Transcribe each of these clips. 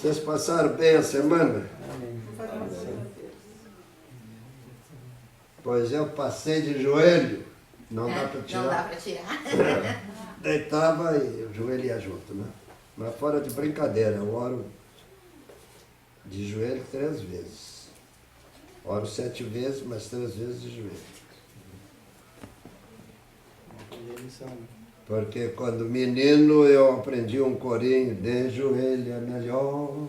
Vocês passaram bem a semana? Pois eu passei de joelho. Não dá para tirar. Não dá para tirar. Deitava e o joelho ia junto, né? Mas fora de brincadeira, eu oro de joelho 3 vezes. Oro 7 vezes, mas 3 vezes de joelho. Porque quando menino eu aprendi um corinho, de joelho é melhor.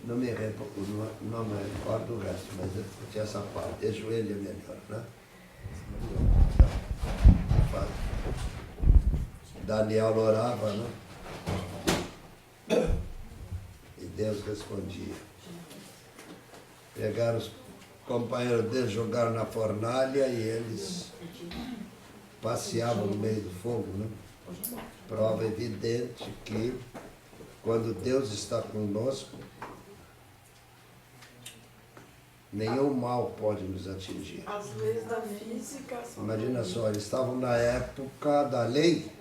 Não me recordo o resto, mas eu tinha essa parte, de joelho é melhor, né? Daniel orava, né? E Deus respondia. Pegaram os companheiros deles, jogaram na fornalha e eles passeavam no meio do fogo, né? Prova evidente que quando Deus está conosco, nenhum mal pode nos atingir. As leis da física são... Imagina só, eles estavam na época da lei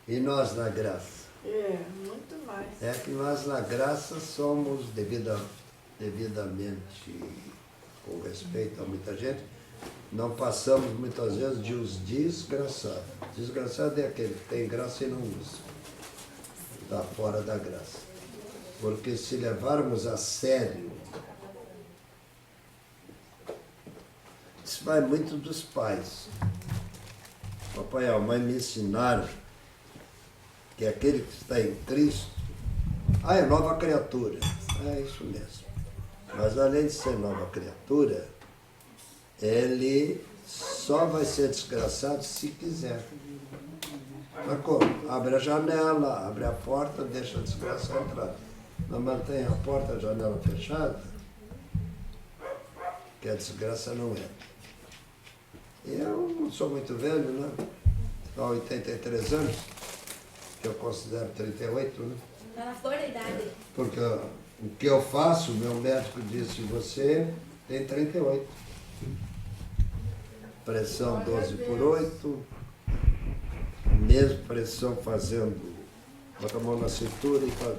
e nós na graça. É, muito mais. É que nós na graça somos, devidamente, com respeito a muita gente, não passamos muitas vezes de os desgraçados. Desgraçado é aquele que tem graça e não usa. Está fora da graça. Porque se levarmos a sério, isso vai muito dos pais. O papai e a mãe me ensinaram que aquele que está em Cristo, é nova criatura. É isso mesmo. Mas além de ser nova criatura, ele só vai ser desgraçado se quiser. Mas como? Abre a janela, abre a porta, deixa a desgraça entrar. Não mantém a porta, a janela fechada, que a desgraça não entra. Eu não sou muito velho, né? Tenho 83 anos, que eu considero 38, né? Está na flor da idade. Porque o que eu faço, meu médico disse, você tem 38. Pressão 12/8, mesmo pressão fazendo, bota a mão na cintura e faz.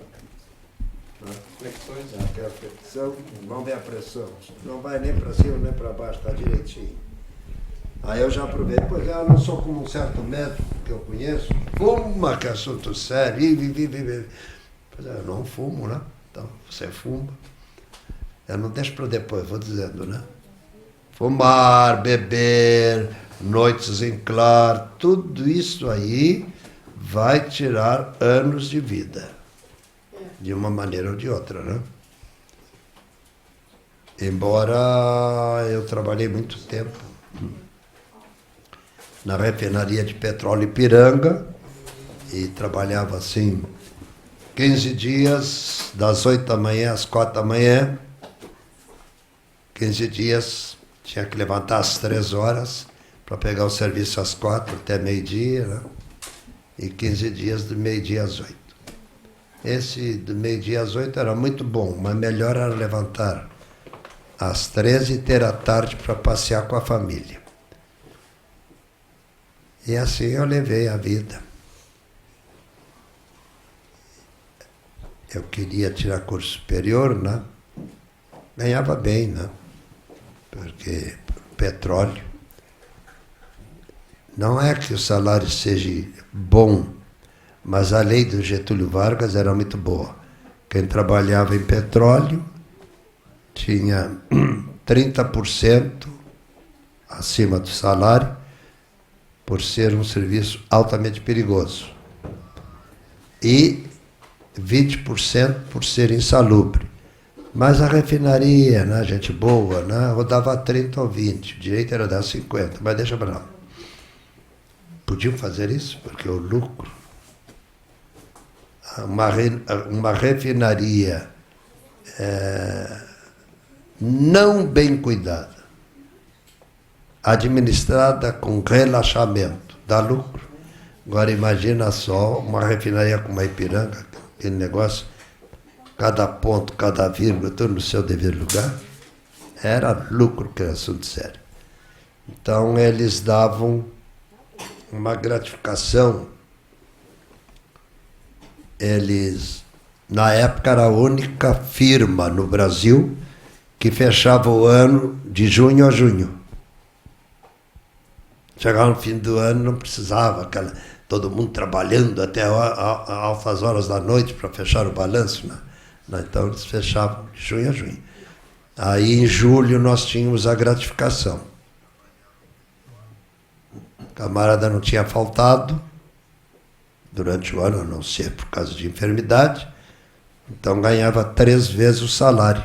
Né? Flexões, Aquela flexão, vamos ver a pressão. Não vai nem para cima nem para baixo, está direitinho. Aí eu já aproveito, pois eu não sou como um certo médico que eu conheço, fuma, que é assunto sério, pois eu não fumo, né? Então, você fuma. Eu não deixo para depois, vou dizendo, né? Fumar, beber, noites em claro, tudo isso aí vai tirar anos de vida, de uma maneira ou de outra, né? Embora eu trabalhei muito tempo na refinaria de petróleo Ipiranga e trabalhava assim 15 dias, das 8 da manhã às 4 da manhã, 15 dias, tinha que levantar às 3 horas para pegar o serviço às 4 até meio-dia, né? E 15 dias do meio-dia às 8. Esse do meio-dia às 8 era muito bom, mas melhor era levantar às 13 e ter a tarde para passear com a família. E assim eu levei a vida. Eu queria tirar curso superior, né? Ganhava bem, né? Porque petróleo. Não é que o salário seja bom, mas a lei do Getúlio Vargas era muito boa. Quem trabalhava em petróleo tinha 30% acima do salário, por ser um serviço altamente perigoso. E 20% por ser insalubre. Mas a refinaria, né, gente boa, né, rodava 30 ou 20, o direito era dar 50, mas deixa para lá. Podiam fazer isso, porque o lucro, uma refinaria não bem cuidada, administrada com relaxamento, dá lucro. Agora imagina só uma refinaria como a Ipiranga, aquele negócio, cada ponto, cada vírgula, tudo no seu devido lugar, era lucro, que era assunto sério. Então eles davam uma gratificação, eles Na época era a única firma no Brasil que fechava o ano de junho a junho. Chegava no fim do ano, não precisava todo mundo trabalhando até altas horas da noite para fechar o balanço. Né? Então eles fechavam de junho a junho. Aí em julho nós tínhamos a gratificação. O camarada não tinha faltado durante o ano, a não ser por causa de enfermidade, então ganhava 3 vezes o salário.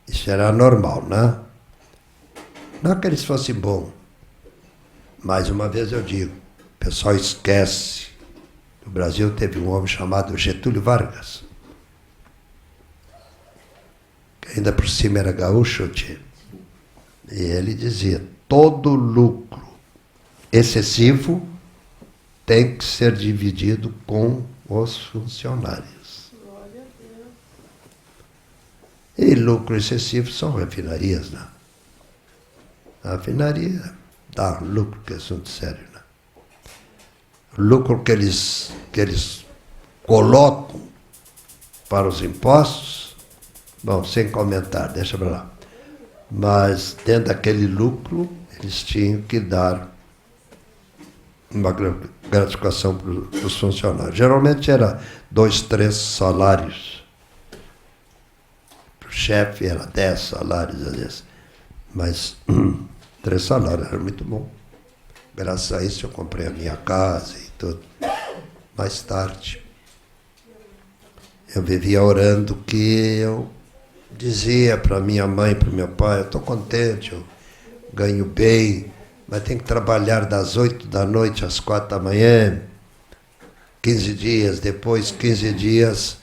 Isso era normal, né? Não que eles fossem bons. Mais uma vez eu digo, o pessoal esquece. No Brasil teve um homem chamado Getúlio Vargas, que ainda por cima era gaúcho, tio. E ele dizia, todo lucro excessivo tem que ser dividido com os funcionários. Glória a Deus. E lucro excessivo são refinarias, né? A refinaria dá lucro, que é assunto sério, né? O lucro que eles colocam para os impostos, bom, sem comentar, deixa para lá. Mas dentro daquele lucro, eles tinham que dar uma gratificação para os funcionários. Geralmente era 2, 3 salários. Para o chefe era 10 salários, às vezes. Mas 3 salários era muito bom. Graças a isso eu comprei a minha casa e tudo. Mais tarde, eu vivia orando que eu dizia para minha mãe e para meu pai, eu estou contente, eu ganho bem, mas tem que trabalhar das 8 da noite às 4 da manhã, 15 dias, depois 15 dias,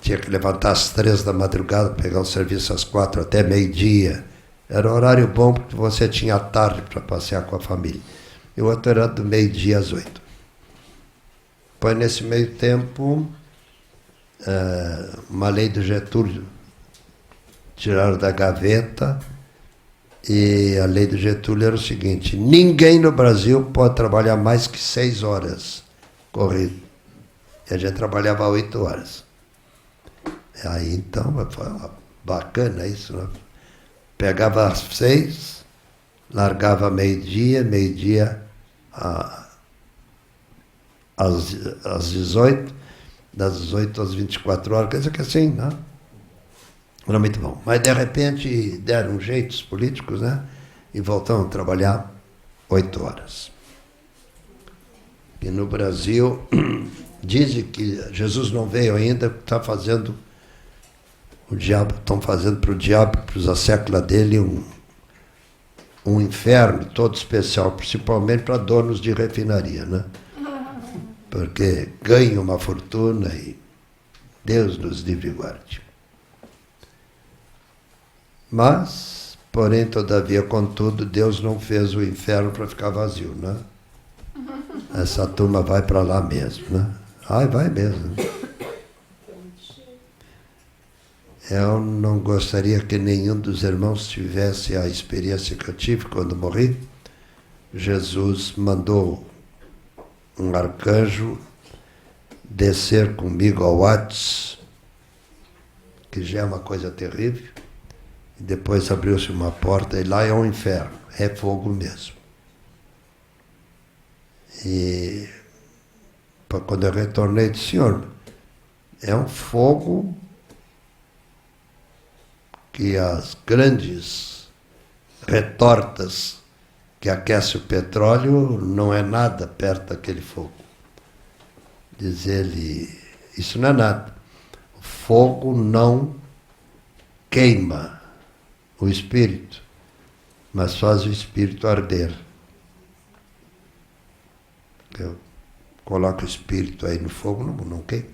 tinha que levantar às 3 da madrugada, pegar o serviço às 4 até meio-dia. Era um horário bom porque você tinha a tarde para passear com a família. E o outro era do meio-dia às 8. Depois, nesse meio tempo, uma lei do Getúlio tiraram da gaveta, e a lei do Getúlio era o seguinte, ninguém no Brasil pode trabalhar mais que 6 horas corrido. E a gente trabalhava 8 horas. E aí então, foi bacana isso, né? Pegava às 6, largava meio-dia às 18, das 18 às 24 horas, quer dizer que assim, né? Era muito bom. Mas, de repente, deram um jeito os políticos, né? E voltaram a trabalhar 8 horas. E no Brasil, dizem que Jesus não veio ainda, está fazendo o diabo, estão fazendo para o diabo, para os asseclas dele, um inferno todo especial, principalmente para donos de refinaria, né? Porque ganham uma fortuna e Deus nos livre e guarde. Mas, porém, todavia, contudo, Deus não fez o inferno para ficar vazio, né? Essa turma vai para lá mesmo, né? Ai, vai mesmo. Eu não gostaria que nenhum dos irmãos tivesse a experiência que eu tive quando morri. Jesus mandou um arcanjo descer comigo ao Hades, que já é uma coisa terrível. E depois abriu-se uma porta e lá é um inferno, é fogo mesmo. E quando eu retornei, disse, Senhor, é um fogo que as grandes retortas que aquece o petróleo não é nada perto daquele fogo. Diz ele, isso não é nada. O fogo não queima o espírito, mas faz o espírito arder. Eu coloco o espírito aí no fogo, não queima.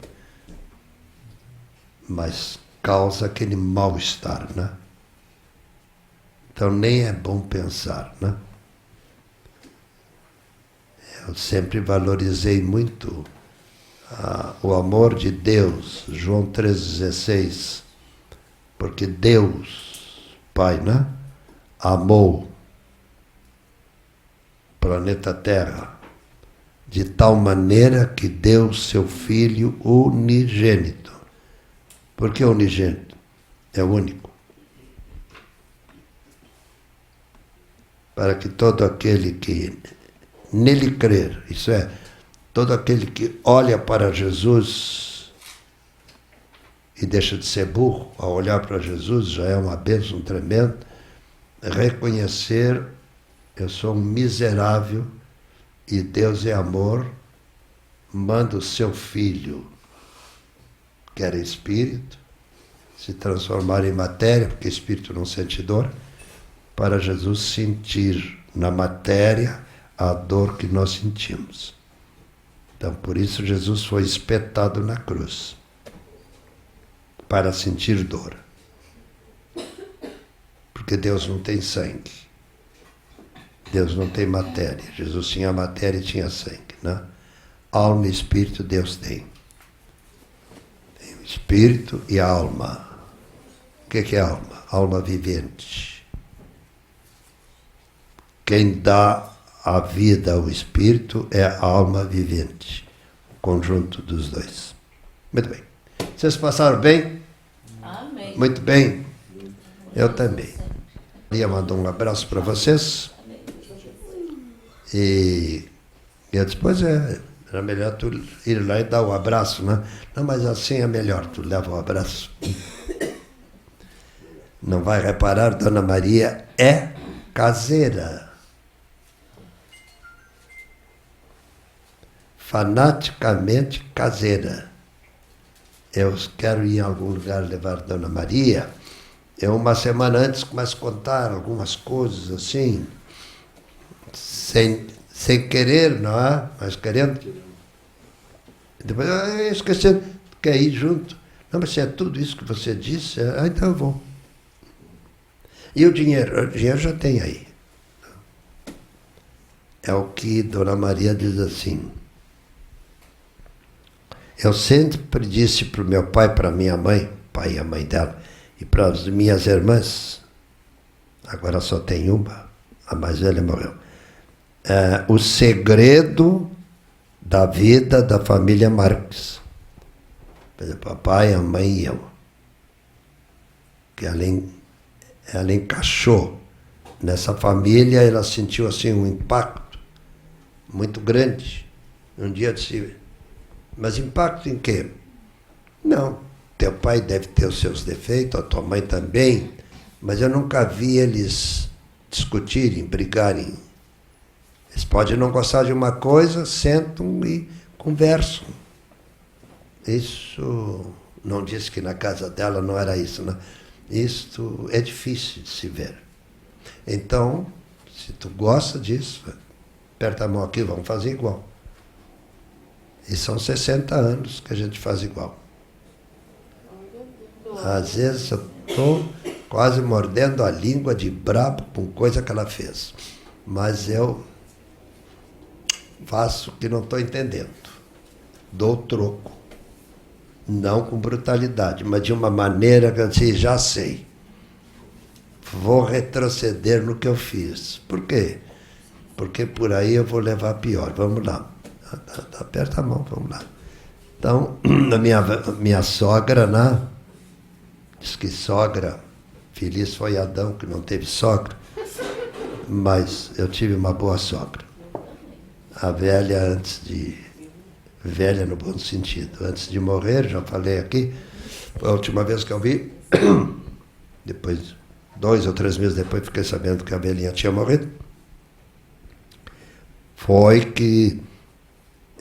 Mas causa aquele mal-estar, né? Então nem é bom pensar, né? Eu sempre valorizei muito o amor de Deus, João 3,16, porque Deus, Pai, né? Amou o planeta Terra de tal maneira que deu seu Filho unigênito. Por que unigênito? É o único. Para que todo aquele que nele crer, isso é, todo aquele que olha para Jesus e deixa de ser burro, ao olhar para Jesus já é uma bênção tremenda, reconhecer, eu sou um miserável e Deus é amor, manda o seu Filho, que era Espírito, se transformar em matéria, porque Espírito não sente dor, para Jesus sentir na matéria a dor que nós sentimos. Então, por isso Jesus foi espetado na cruz, para sentir dor. Porque Deus não tem sangue. Deus não tem matéria. Jesus tinha matéria e tinha sangue, né? Alma e espírito Deus tem. Tem o espírito e a alma. O que é alma? Alma vivente. Quem dá a vida ao espírito é a alma vivente. O conjunto dos dois. Muito bem. Vocês passaram bem? Amém. Muito bem. Eu também. Maria mandou um abraço para vocês. E depois era melhor tu ir lá e dar o abraço, né? Não, mas assim é melhor, tu leva o abraço. Não vai reparar, Dona Maria é caseira. Fanaticamente caseira. Eu quero ir em algum lugar levar Dona Maria. Eu, uma semana antes, começo a contar algumas coisas assim, sem querer, não é? Mas querendo. Depois, esquecendo, quer ir junto. Não, mas se é tudo isso que você disse, então eu vou. E o dinheiro? O dinheiro já tem aí. É o que Dona Maria diz assim. Eu sempre disse para o meu pai, para minha mãe, pai e a mãe dela, e para as minhas irmãs, agora só tem uma, a mais velha morreu, o segredo da vida da família Marques. Papai, a mãe e eu. Que ela encaixou nessa família, ela sentiu assim um impacto muito grande. Um dia disse, mas impacto em quê? Não, teu pai deve ter os seus defeitos, a tua mãe também, mas eu nunca vi eles discutirem, brigarem. Eles podem não gostar de uma coisa, sentam e conversam. Isso, não disse que na casa dela não era isso, né? Isso é difícil de se ver. Então, se tu gosta disso, aperta a mão aqui, vamos fazer igual. E são 60 anos que a gente faz igual. Às vezes eu estou quase mordendo a língua de brabo com coisa que ela fez. Mas eu faço o que não estou entendendo. Dou troco. Não com brutalidade, mas de uma maneira que eu disse, já sei. Vou retroceder no que eu fiz. Por quê? Porque por aí eu vou levar pior. Vamos lá. Aperta a mão, vamos lá. Então, a minha sogra, né? Diz que sogra, feliz foi Adão que não teve sogra, mas eu tive uma boa sogra. A velha, velha no bom sentido, antes de morrer, já falei aqui, foi a última vez que eu vi, depois, 2 ou 3 meses depois, fiquei sabendo que a velhinha tinha morrido, foi que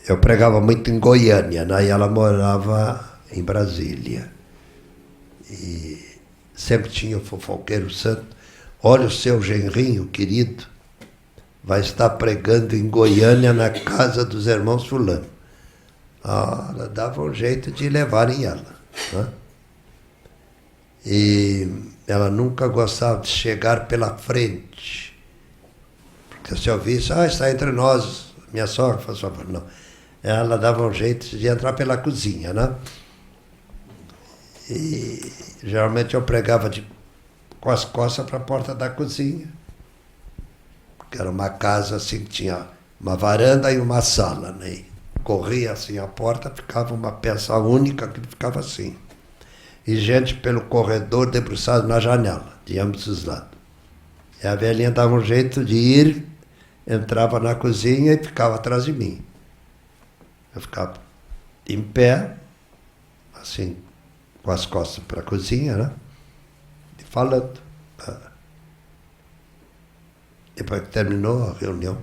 eu pregava muito em Goiânia, né? E ela morava em Brasília. E sempre tinha o fofoqueiro santo. Olha o seu genrinho querido, vai estar pregando em Goiânia na casa dos irmãos fulano. Ela dava um jeito de levarem ela. Né? E ela nunca gostava de chegar pela frente. Porque se eu visse, está entre nós, minha sogra, faz favor, não. Ela dava um jeito de entrar pela cozinha, né? E geralmente eu pregava com as costas para a porta da cozinha. Porque era uma casa assim que tinha uma varanda e uma sala, né? Corria assim a porta, ficava uma peça única que ficava assim. E gente pelo corredor debruçado na janela, de ambos os lados. E a velhinha dava um jeito de ir, entrava na cozinha e ficava atrás de mim. Eu ficava em pé, assim, com as costas para a cozinha, né? E falando. Depois que terminou a reunião,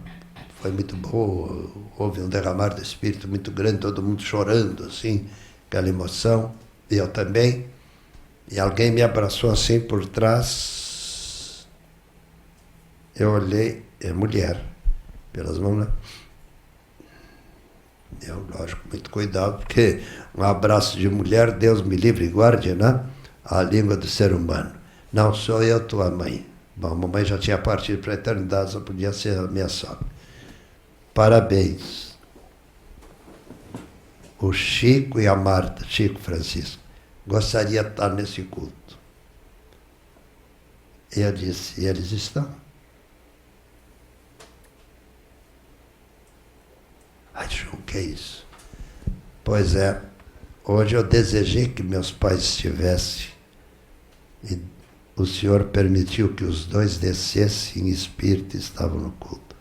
foi muito boa, houve um derramar de espírito muito grande, todo mundo chorando, assim, aquela emoção, e eu também. E alguém me abraçou assim por trás. Eu olhei, é mulher, pelas mãos, né? Eu, lógico, muito cuidado, porque um abraço de mulher, Deus me livre e guarde, né? A língua do ser humano. Não sou eu tua mãe. Bom, a mamãe já tinha partido para a eternidade, só podia ser a minha sogra. Parabéns. O Chico e a Marta, Chico Francisco, gostaria de estar nesse culto. E eu disse, e eles estão? Ai, João, que é isso? Pois é, hoje eu desejei que meus pais estivessem e o Senhor permitiu que os dois descessem em espírito e estavam no culto.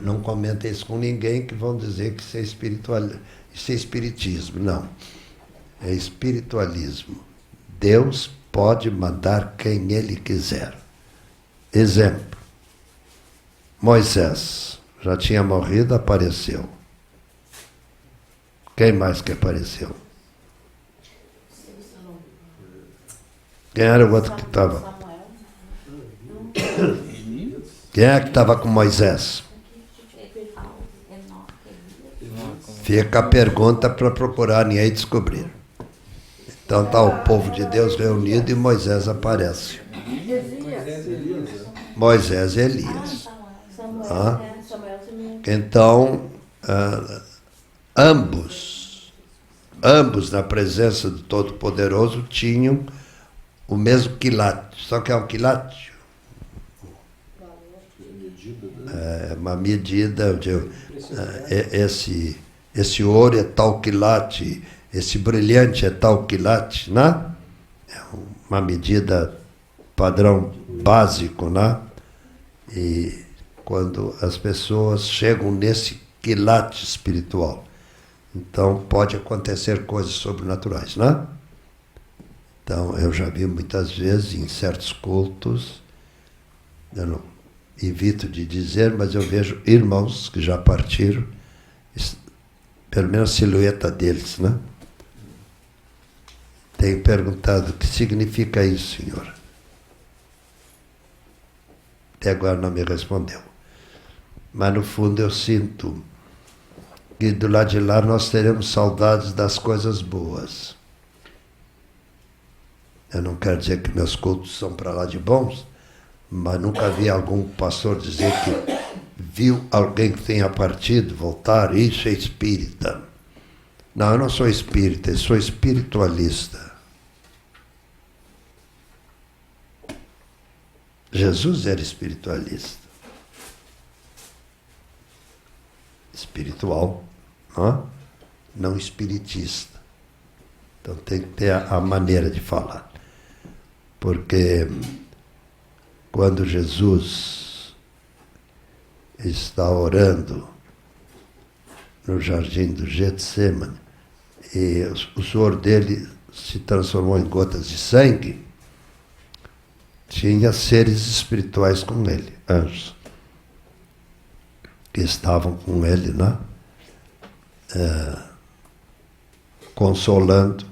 Não comentem isso com ninguém que vão dizer que isso é isso é espiritismo. Não. É espiritualismo. Deus pode mandar quem Ele quiser. Exemplo. Moisés já tinha morrido, apareceu. Quem mais que apareceu? Quem era o outro que estava? Quem é que estava com Moisés? Fica a pergunta para procurarem aí descobrir. Então está o povo de Deus reunido e Moisés aparece. Moisés e Elias. Então, ambos na presença do Todo-Poderoso tinham o mesmo quilate. Só que é um quilate? É uma medida. Esse ouro é tal quilate, esse brilhante é tal quilate, né? É uma medida padrão básico, né? E quando as pessoas chegam nesse quilate espiritual, então pode acontecer coisas sobrenaturais, né? Então, eu já vi muitas vezes em certos cultos, eu não evito de dizer, mas eu vejo irmãos que já partiram, pelo menos a silhueta deles, né? Tenho perguntado, o que significa isso, Senhor? Até agora não me respondeu. Mas no fundo eu sinto que do lado de lá nós teremos saudades das coisas boas. Eu não quero dizer que meus cultos são para lá de bons, mas nunca vi algum pastor dizer que viu alguém que tenha partido, voltar, isso é espírita. Não, eu não sou espírita, eu sou espiritualista. Jesus era espiritualista. Espiritual, não espiritista. Então tem que ter a maneira de falar. Porque quando Jesus está orando no jardim do Getsemane e o suor dele se transformou em gotas de sangue, tinha seres espirituais com ele, anjos, que estavam com ele, né? Consolando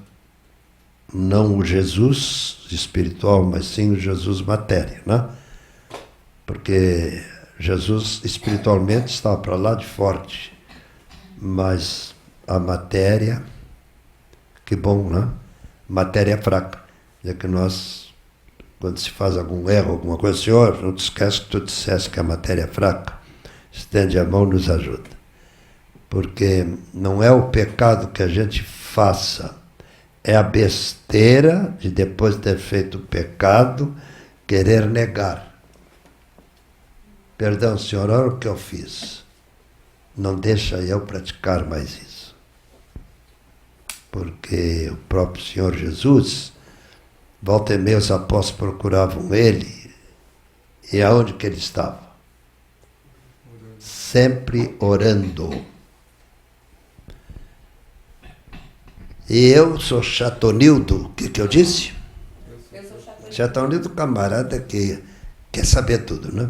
não o Jesus espiritual, mas sim o Jesus matéria, né? Porque Jesus espiritualmente estava para lá de forte, mas a matéria, que bom, né? Matéria fraca. É que nós, quando se faz algum erro, alguma coisa, Senhor, não te esquece que tu disseste que a matéria é fraca. Estende a mão e nos ajuda. Porque não é o pecado que a gente faça, é a besteira de, depois de ter feito o pecado, querer negar. Perdão, Senhor, olha o que eu fiz. Não deixa eu praticar mais isso. Porque o próprio Senhor Jesus, volta e meia os apóstolos procuravam ele. E aonde que ele estava? Sempre orando. E eu sou chatonildo. O que eu disse? Eu sou chatonildo. Chatonildo, camarada que quer saber tudo, né?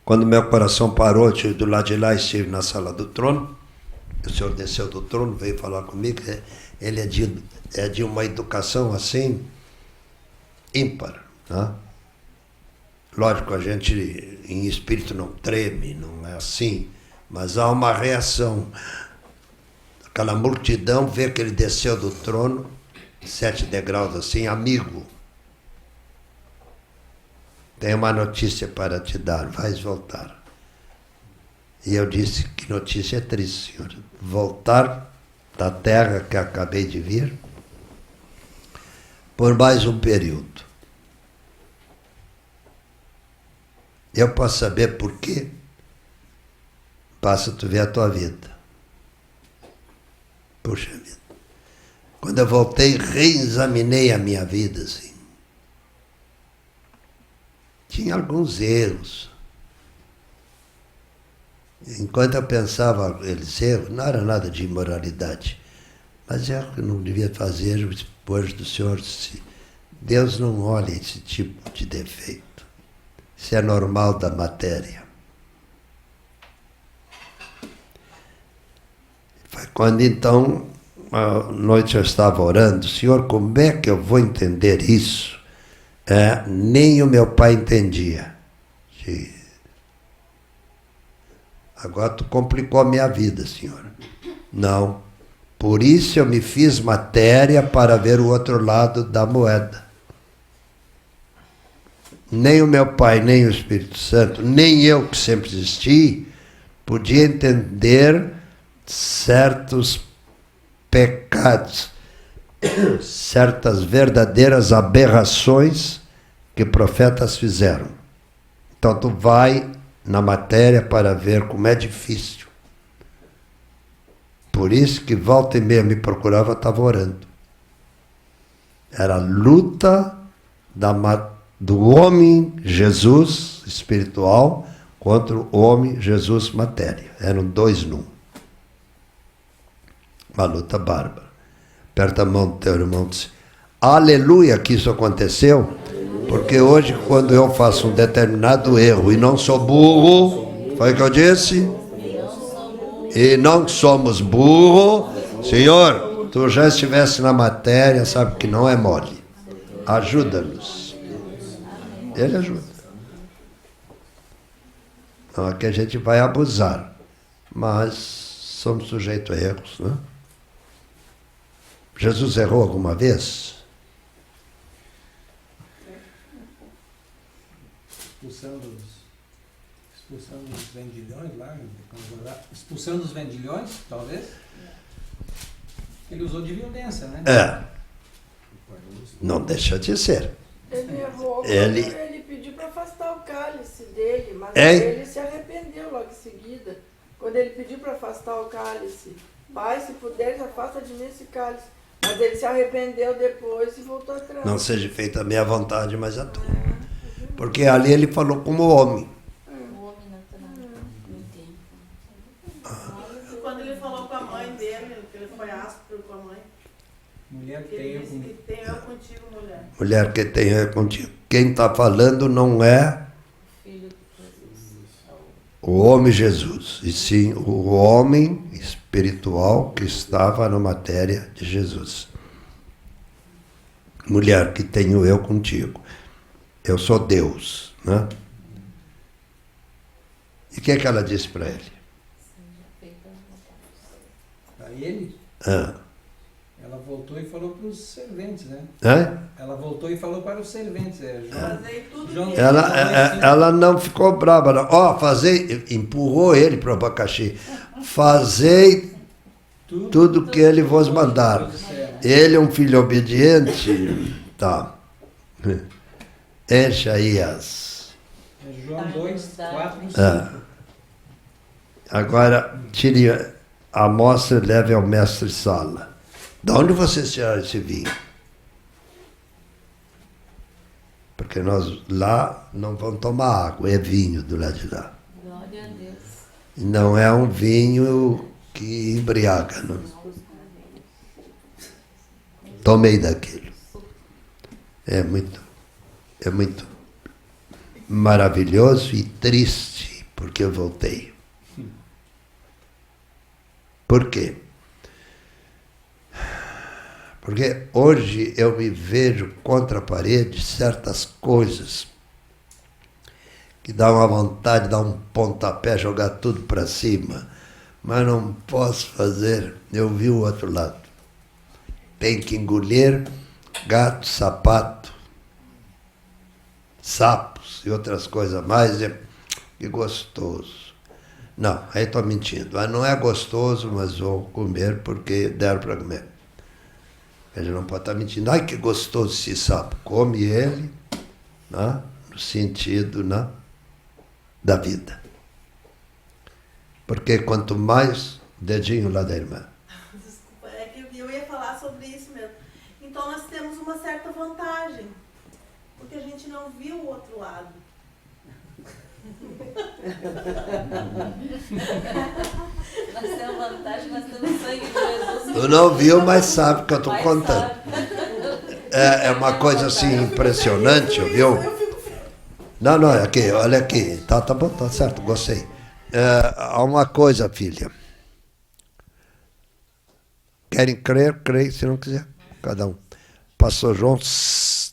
Quando meu coração parou, eu estive do lado de lá, estive na sala do trono. O Senhor desceu do trono, veio falar comigo. Ele é de uma educação assim, ímpar. Né? Lógico, a gente em espírito não treme, não é assim. Mas há uma reação. Aquela multidão vê que ele desceu do trono, 7 degraus assim, amigo. Tenho uma notícia para te dar, vais voltar. E eu disse, que notícia triste, Senhor. Voltar da terra que acabei de vir, por mais um período. Eu posso saber por quê? Basta tu ver a tua vida. Puxa vida. Quando eu voltei, reexaminei a minha vida, assim. Tinha alguns erros. Enquanto eu pensava aqueles erros, não era nada de imoralidade. Mas erro que eu não devia fazer, o anjo do Senhor disse, Deus não olha esse tipo de defeito. Isso é normal da matéria. Foi quando então, à noite eu estava orando, Senhor, como é que eu vou entender isso? Nem o meu pai entendia. Agora tu complicou a minha vida, Senhor. Não. Por isso eu me fiz matéria para ver o outro lado da moeda. Nem o meu pai, nem o Espírito Santo, nem eu que sempre existi, podia entender certos pecados, certas verdadeiras aberrações que profetas fizeram. Então tu vai na matéria para ver como é difícil. Por isso que volta e meia me procurava, eu estava orando. Era a luta do homem Jesus espiritual contra o homem Jesus matéria. Eram dois num. Uma luta bárbara. Aperta a mão do teu irmão e diz, aleluia que isso aconteceu, porque hoje quando eu faço um determinado erro e não sou burro, foi o que eu disse? E não somos burro, Senhor, tu já estivesse na matéria, sabe que não é mole. Ajuda-nos. Ele ajuda. Não é que a gente vai abusar, mas somos sujeitos a erros, né? Jesus errou alguma vez? Expulsando os vendilhões lá, expulsando os vendilhões, talvez. Ele usou de violência, né? Não deixa de ser. Ele errou quando Ele pediu para afastar o cálice dele, mas ele se arrependeu logo em seguida. Quando ele pediu para afastar o cálice, Pai, se puderes, afasta de mim esse cálice. Mas ele se arrependeu depois e voltou atrás. Não seja feita a minha vontade, mas a tua. Porque ali ele falou como homem. O homem natural no tempo. Quando ele falou com a mãe dele, que ele foi áspero com a mãe, Mulher que ele tem disse que tem eu contigo, mulher. Mulher que tem eu contigo. Quem está falando não é Filho de Jesus. o homem Jesus, e sim o homem espiritual que estava na matéria de Jesus. Mulher que tenho eu contigo. Eu sou Deus, né? E o que é que ela disse para ele? Para ele, ela voltou e falou para os serventes, né? Ela voltou e falou para os serventes. Fazei tudo João, que Ela não ficou brava, não. Empurrou ele para o abacaxi. Fazei tudo que ele vos mandar. Ele é um filho obediente, tá. Enche aí as... É João 2, 4, 5. Agora, tire a amostra e leve ao mestre Sala. De onde vocês tiraram esse vinho? Porque nós lá não vamos tomar água, é vinho do lado de lá. Glória a Deus. Não é um vinho que embriaga, não. Tomei daquilo. É muito maravilhoso e triste, porque eu voltei. Por quê? Porque hoje eu me vejo contra a parede certas coisas que dá uma vontade de dar um pontapé, jogar tudo para cima, mas não posso fazer. Eu vi o outro lado. Tem que engolir gato, sapato, sapos e outras coisas mais. Que gostoso. Não, aí estou mentindo. Mas não é gostoso, mas vou comer porque deram para comer. Ele não pode estar mentindo. Ai, que gostoso esse sapo. Come ele, né? No sentido, né? Da vida. Porque quanto mais... Dedinho lá da irmã. Desculpa, é que eu ia falar sobre isso mesmo. Então nós temos uma certa vantagem, porque a gente não viu o outro lado. Nós temos vantagem, nós temos sangue de Jesus. Tu não viu, mas sabe o que eu estou contando. É uma coisa assim impressionante, viu? Não, é aqui, olha aqui. Tá bom, tá certo, gostei. Há uma coisa, filha. Querem crer, creem, se não quiser, cada um. Pastor João,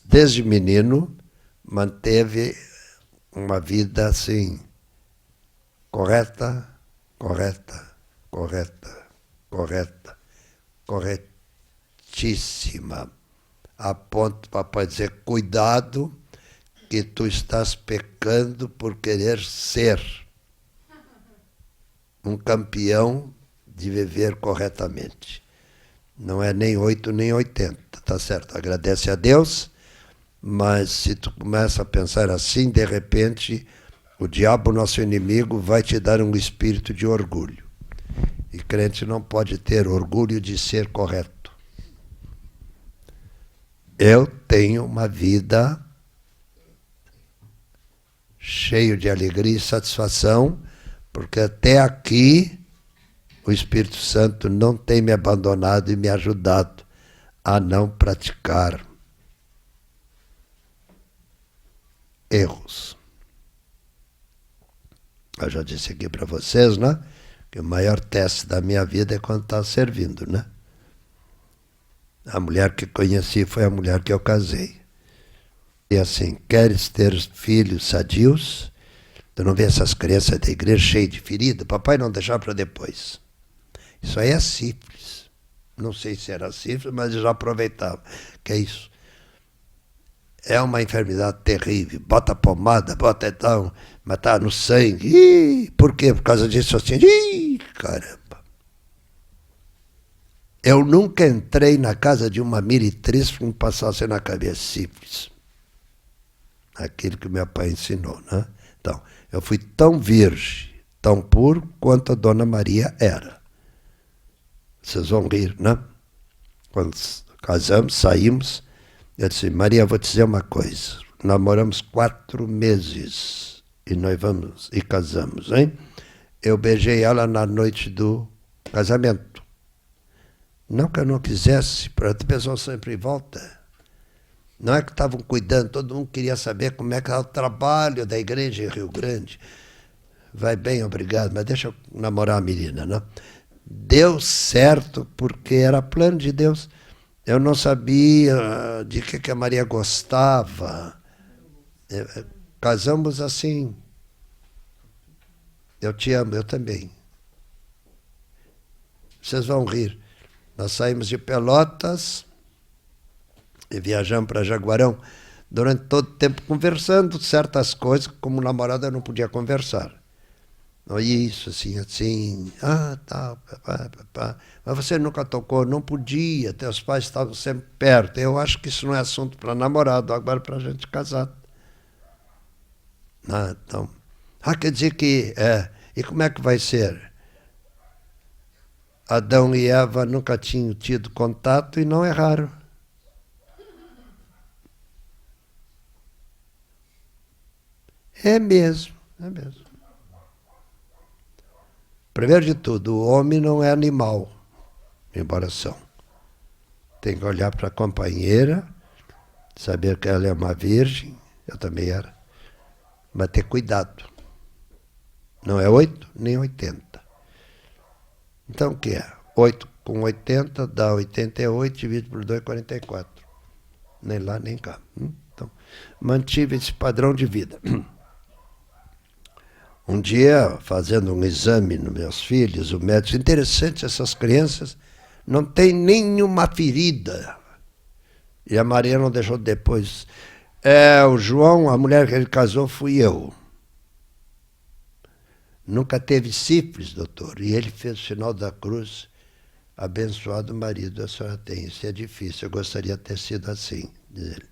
desde menino, manteve uma vida assim, corretíssima. A ponto, papai dizer, cuidado, que tu estás pecando por querer ser um campeão de viver corretamente. Não é nem 8 nem 80, tá certo? Agradece a Deus, mas se tu começa a pensar assim, de repente, o diabo, nosso inimigo, vai te dar um espírito de orgulho. E crente não pode ter orgulho de ser correto. Eu tenho uma vida cheia de alegria e satisfação, porque até aqui o Espírito Santo não tem me abandonado e me ajudado a não praticar erros. Eu já disse aqui para vocês, né? Que o maior teste da minha vida é quando está servindo, né? A mulher que conheci foi a mulher que eu casei. E assim, queres ter filhos sadios? Tu não vê essas crianças da igreja cheias de ferida? Papai não deixar para depois. Isso aí é sífilis. Não sei se era sífilis, mas eu já aproveitava. Que é isso? É uma enfermidade terrível. Bota pomada, bota então, matar no sangue. Ih, por quê? Por causa disso assim. Ih, caramba. Eu nunca entrei na casa de uma meretriz que me passasse na cabeça sífilis. Aquilo que meu pai ensinou, né? Então, eu fui tão virgem, tão puro, quanto a Dona Maria era. Vocês vão rir, né? Quando casamos, saímos, eu disse, Maria, vou te dizer uma coisa. Namoramos 4 meses e noivamos e casamos, hein? Eu beijei ela na noite do casamento. Não que eu não quisesse, para a pessoa sempre volta. Não é que estavam cuidando, todo mundo queria saber como é que era o trabalho da igreja em Rio Grande. Vai bem, obrigado, mas deixa eu namorar a menina, não? Deu certo, porque era plano de Deus. Eu não sabia de que a Maria gostava. Casamos assim. Eu te amo, eu também. Vocês vão rir. Nós saímos de Pelotas e viajamos para Jaguarão, durante todo o tempo conversando certas coisas, como namorada eu não podia conversar. Não, isso, assim. Ah, tá. Mas você nunca tocou, não podia, teus pais estavam sempre perto. Eu acho que isso não é assunto para namorado, agora para gente casado. Ah, então. Quer dizer que. E como é que vai ser? Adão e Eva nunca tinham tido contato e não é raro. É mesmo. Primeiro de tudo, o homem não é animal, embora são. Tem que olhar para a companheira, saber que ela é uma virgem, eu também era, mas ter cuidado. Não é 8 nem 80. Então o que é? 8 com 80 dá 88, dividido por 2, 44. Nem lá, nem cá. Então, mantive esse padrão de vida. Um dia, fazendo um exame nos meus filhos, o médico disse, interessante, essas crianças não têm nenhuma ferida. E a Maria não deixou depois. O João, a mulher que ele casou, fui eu. Nunca teve sífilis, doutor. E ele fez o sinal da cruz, abençoado marido, a senhora tem. Isso é difícil, eu gostaria de ter sido assim, diz ele.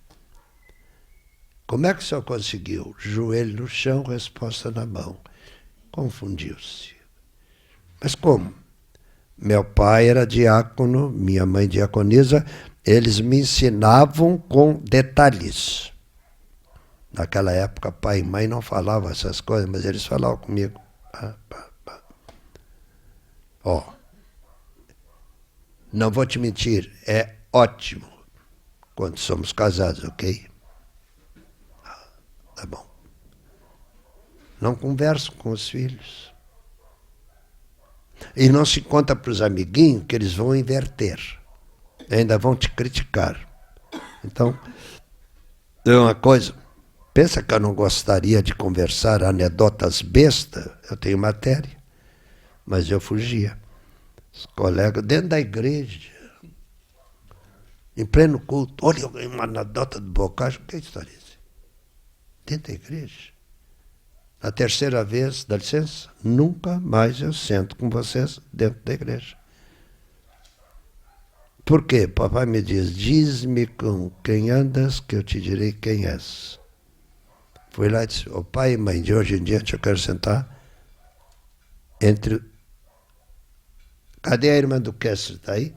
Como é que o senhor conseguiu? Joelho no chão, resposta na mão. Confundiu-se. Mas como? Meu pai era diácono, minha mãe diaconisa, eles me ensinavam com detalhes. Naquela época, pai e mãe não falavam essas coisas, mas eles falavam comigo. Não vou te mentir, é ótimo quando somos casados, ok? Tá bom. Não converso com os filhos. E não se conta para os amiguinhos que eles vão inverter. Ainda vão te criticar. Então, é uma coisa. Pensa que eu não gostaria de conversar anedotas bestas? Eu tenho matéria. Mas eu fugia. Os colegas, dentro da igreja, em pleno culto, olha uma anedota do Boccaccio, o que é isso? Dentro da igreja. Na terceira vez, dá licença, nunca mais eu sento com vocês dentro da igreja. Por quê? Papai me diz-me com quem andas, que eu te direi quem és. Fui lá e disse, pai e mãe, de hoje em diante eu quero sentar entre... Cadê a irmã do Kessler? Está aí?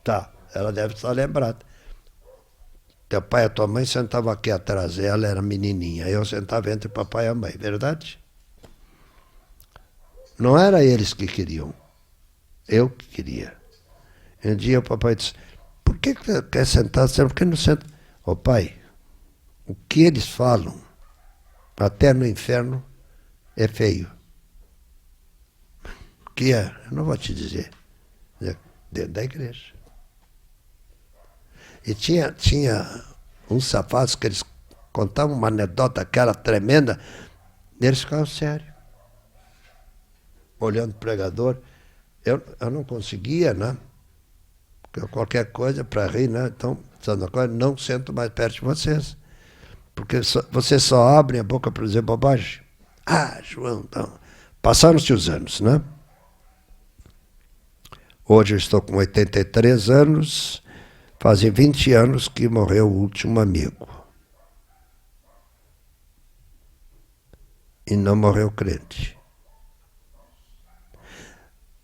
Tá, ela deve estar lembrada. Teu pai e a tua mãe sentavam aqui atrás, ela era menininha, eu sentava entre o papai e a mãe, verdade? Não era eles que queriam, eu que queria. Um dia o papai disse, por que você quer sentar sempre? Por que não senta? Pai, o que eles falam, até no inferno, é feio. O que é? Eu não vou te dizer. Dentro da igreja. E tinha uns safados que eles contavam uma anedota que era tremenda, e eles ficavam sérios. Olhando o pregador, eu não conseguia, né? Porque qualquer coisa para rir, né? Então, não sento mais perto de vocês. Porque vocês só abrem a boca para dizer bobagem. João, então. Passaram-se os anos, né? Hoje eu estou com 83 anos. Fazem 20 anos que morreu o último amigo. E não morreu crente.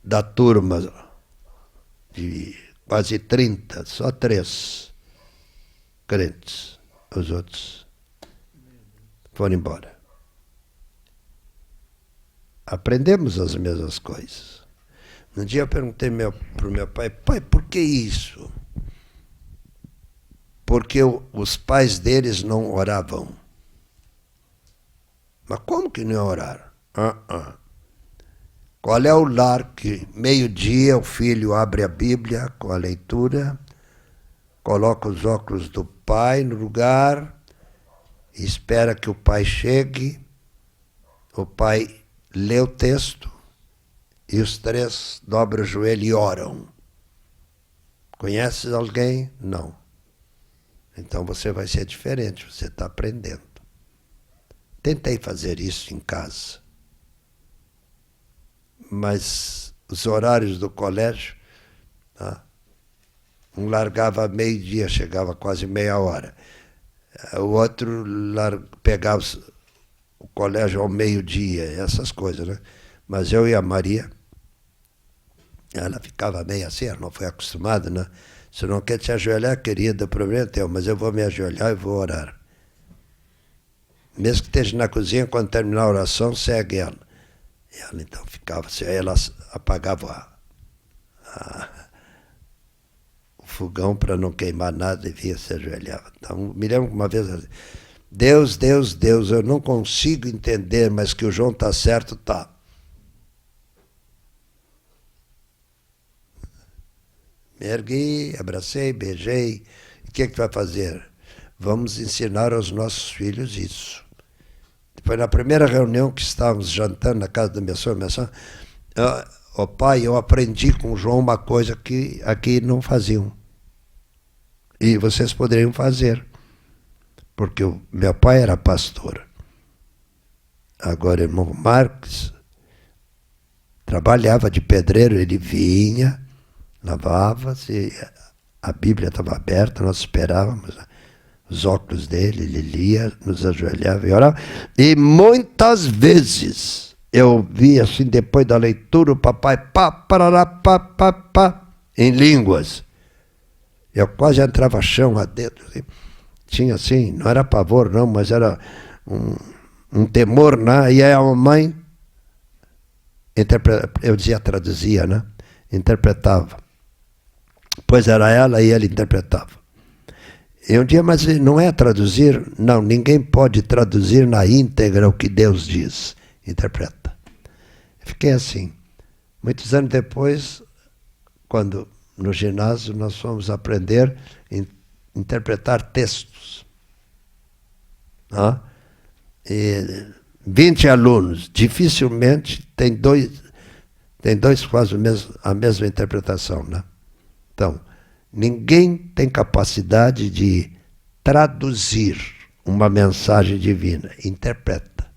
Da turma de quase 30, só 3 crentes. Os outros foram embora. Aprendemos as mesmas coisas. Um dia eu perguntei para o meu pai, por que isso? Porque os pais deles não oravam. Mas como que não oraram? Qual é o lar que meio-dia o filho abre a Bíblia com a leitura, coloca os óculos do pai no lugar, espera que o pai chegue, o pai lê o texto e os 3 dobram o joelho e oram. Conheces alguém? Não. Então você vai ser diferente, você está aprendendo. Tentei fazer isso em casa. mas os horários do colégio, tá? Um largava meio-dia, chegava quase meia hora. O outro pegava o colégio ao meio-dia, essas coisas, né? Mas eu e a Maria, ela ficava meio assim, ela não foi acostumada, né? Se não quer te ajoelhar, querida, o problema é teu, mas eu vou me ajoelhar e vou orar. Mesmo que esteja na cozinha, quando terminar a oração, segue ela. E ela então ficava assim, aí ela apagava o fogão para não queimar nada e via se ajoelhava. Então, me lembro uma vez, Deus, Deus, Deus, eu não consigo entender, mas que o João está certo, tá. Me ergui, abracei, beijei. O que é que tu vai fazer? Vamos ensinar aos nossos filhos isso. Foi na primeira reunião que estávamos jantando na casa da minha sogra, pai, eu aprendi com o João uma coisa que aqui não faziam. E vocês poderiam fazer. Porque o meu pai era pastor. Agora, o irmão Marques trabalhava de pedreiro, ele vinha, lavava-se, a Bíblia estava aberta, nós esperávamos os óculos dele, ele lia, nos ajoelhava e orava. E muitas vezes eu vi assim, depois da leitura, o papai em línguas. Eu quase entrava chão lá dentro. Assim. Tinha assim, não era pavor não, mas era um temor, né? E aí a mamãe, eu dizia, traduzia, né? Interpretava. Pois era ela e ele interpretava. E um dia, mas não é traduzir? Não, ninguém pode traduzir na íntegra o que Deus diz. Interpreta. Eu fiquei assim. Muitos anos depois, quando no ginásio nós fomos aprender a interpretar textos. E 20 alunos, dificilmente tem dois quase a mesma interpretação, né? Então, ninguém tem capacidade de traduzir uma mensagem divina, interpreta.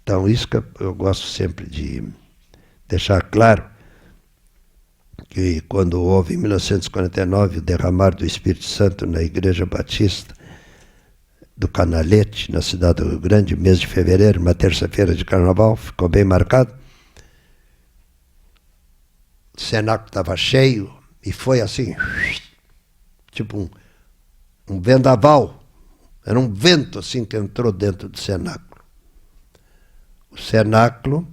Então, isso que eu gosto sempre de deixar claro, que quando houve em 1949 o derramar do Espírito Santo na Igreja Batista do Canalete, na cidade do Rio Grande, mês de fevereiro, uma terça-feira de carnaval, ficou bem marcado. O cenáculo estava cheio e foi assim, tipo um vendaval. Era um vento assim que entrou dentro do cenáculo. O cenáculo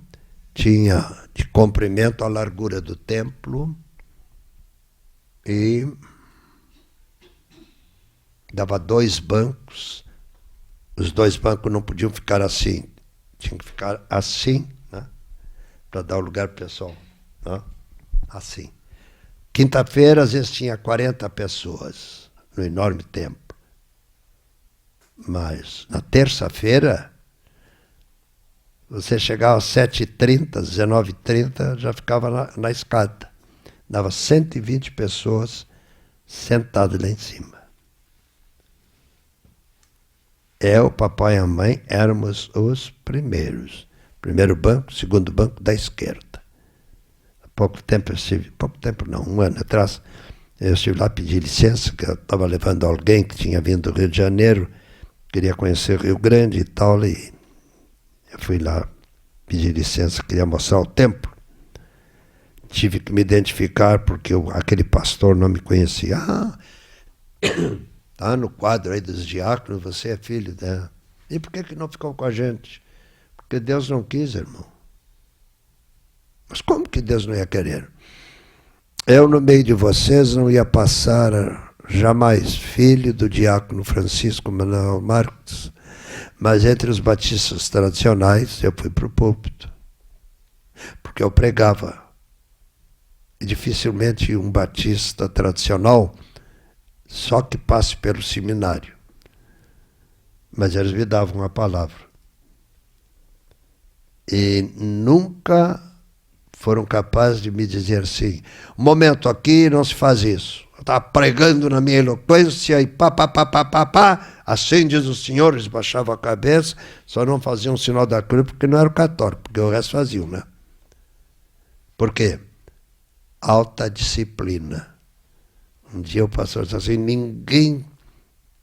tinha de comprimento a largura do templo e dava 2 bancos. Os 2 bancos não podiam ficar assim, tinham que ficar assim, né? Para dar o lugar para o pessoal, né? Assim. Quinta-feira, às vezes, tinha 40 pessoas no enorme templo. Mas na terça-feira, você chegava às 7h30, 19h30, já ficava na escada. Dava 120 pessoas sentadas lá em cima. O papai e a mãe éramos os primeiros. Primeiro banco, segundo banco da esquerda. Pouco tempo não, um ano atrás, eu estive lá pedir licença, que eu estava levando alguém que tinha vindo do Rio de Janeiro, queria conhecer o Rio Grande e tal, e eu fui lá pedir licença, queria mostrar o templo. Tive que me identificar porque aquele pastor não me conhecia. Está no quadro aí dos diáconos, você é filho dela. E por que não ficou com a gente? Porque Deus não quis, irmão. Mas como que Deus não ia querer? Eu, no meio de vocês, não ia passar jamais filho do diácono Francisco Manuel Marques, mas entre os batistas tradicionais, eu fui para o púlpito. Porque eu pregava. E dificilmente um batista tradicional, só que passe pelo seminário. Mas eles me davam a palavra. E nunca foram capazes de me dizer assim, um momento aqui não se faz isso. Eu estava pregando na minha eloquência e assim diz o Senhor, eles baixavam a cabeça, só não faziam o sinal da cruz porque não era o católico, porque o resto faziam, né? Por quê? Alta disciplina. Um dia o pastor disse assim, ninguém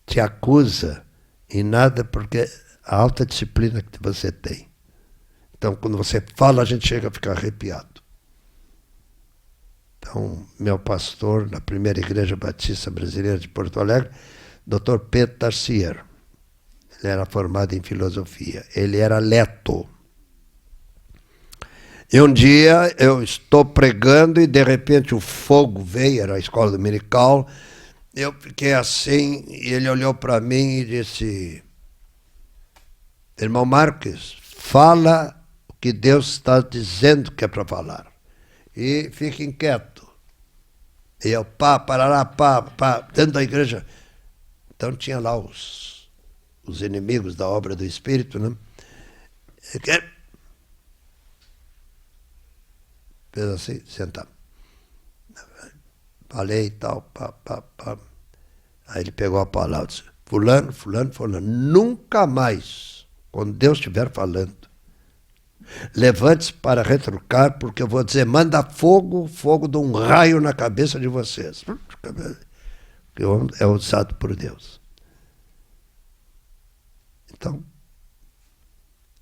te acusa em nada porque a alta disciplina que você tem. Então, quando você fala, a gente chega a ficar arrepiado. Então, meu pastor, na primeira igreja batista brasileira de Porto Alegre, Dr. Pedro Tarsier, ele era formado em filosofia, ele era leto. E um dia eu estou pregando e de repente o fogo veio, era a escola dominical, eu fiquei assim, e ele olhou para mim e disse, irmão Marques, fala o que Deus está dizendo que é para falar. E fique inquieto. E eu, parará, dentro da igreja. Então tinha lá os inimigos da obra do Espírito, né? Fez assim, sentar. Falei e tal, Aí ele pegou a palavra, disse, fulano, nunca mais, quando Deus estiver falando, levante-se para retrucar, porque eu vou dizer, manda fogo de um raio na cabeça de vocês. Que é usado por Deus. Então,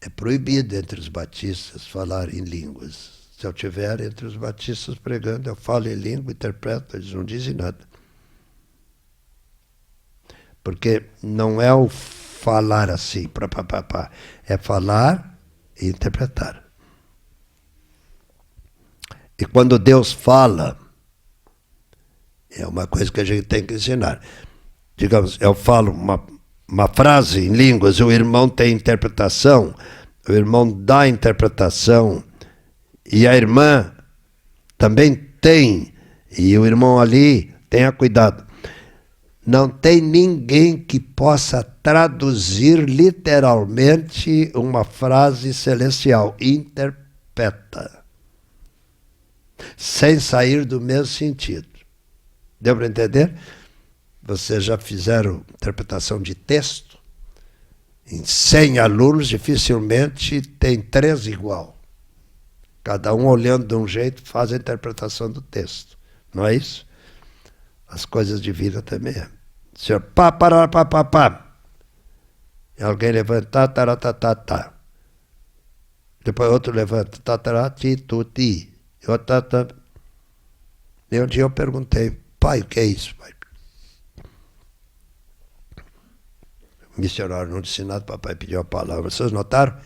é proibido entre os batistas falar em línguas. Se eu estiver entre os batistas pregando, eu falo em língua, interpreto, eles não dizem nada. Porque não é o falar assim, é falar e interpretar. E quando Deus fala, é uma coisa que a gente tem que ensinar. Digamos, eu falo uma frase em línguas, o irmão tem interpretação, o irmão dá interpretação, e a irmã também tem, e o irmão ali, tenha cuidado. Não tem ninguém que possa traduzir literalmente uma frase celestial. Interpreta. Sem sair do mesmo sentido. Deu para entender? Vocês já fizeram interpretação de texto? Em 100 alunos, dificilmente tem 3 igual. Cada um olhando de um jeito faz a interpretação do texto. Não é isso? As coisas de vida também é. Senhor, pá. E alguém levanta, tá. Depois outro levanta, ti. E um dia eu perguntei, pai, o que é isso, pai? O missionário não disse nada, papai pediu a palavra. Vocês notaram?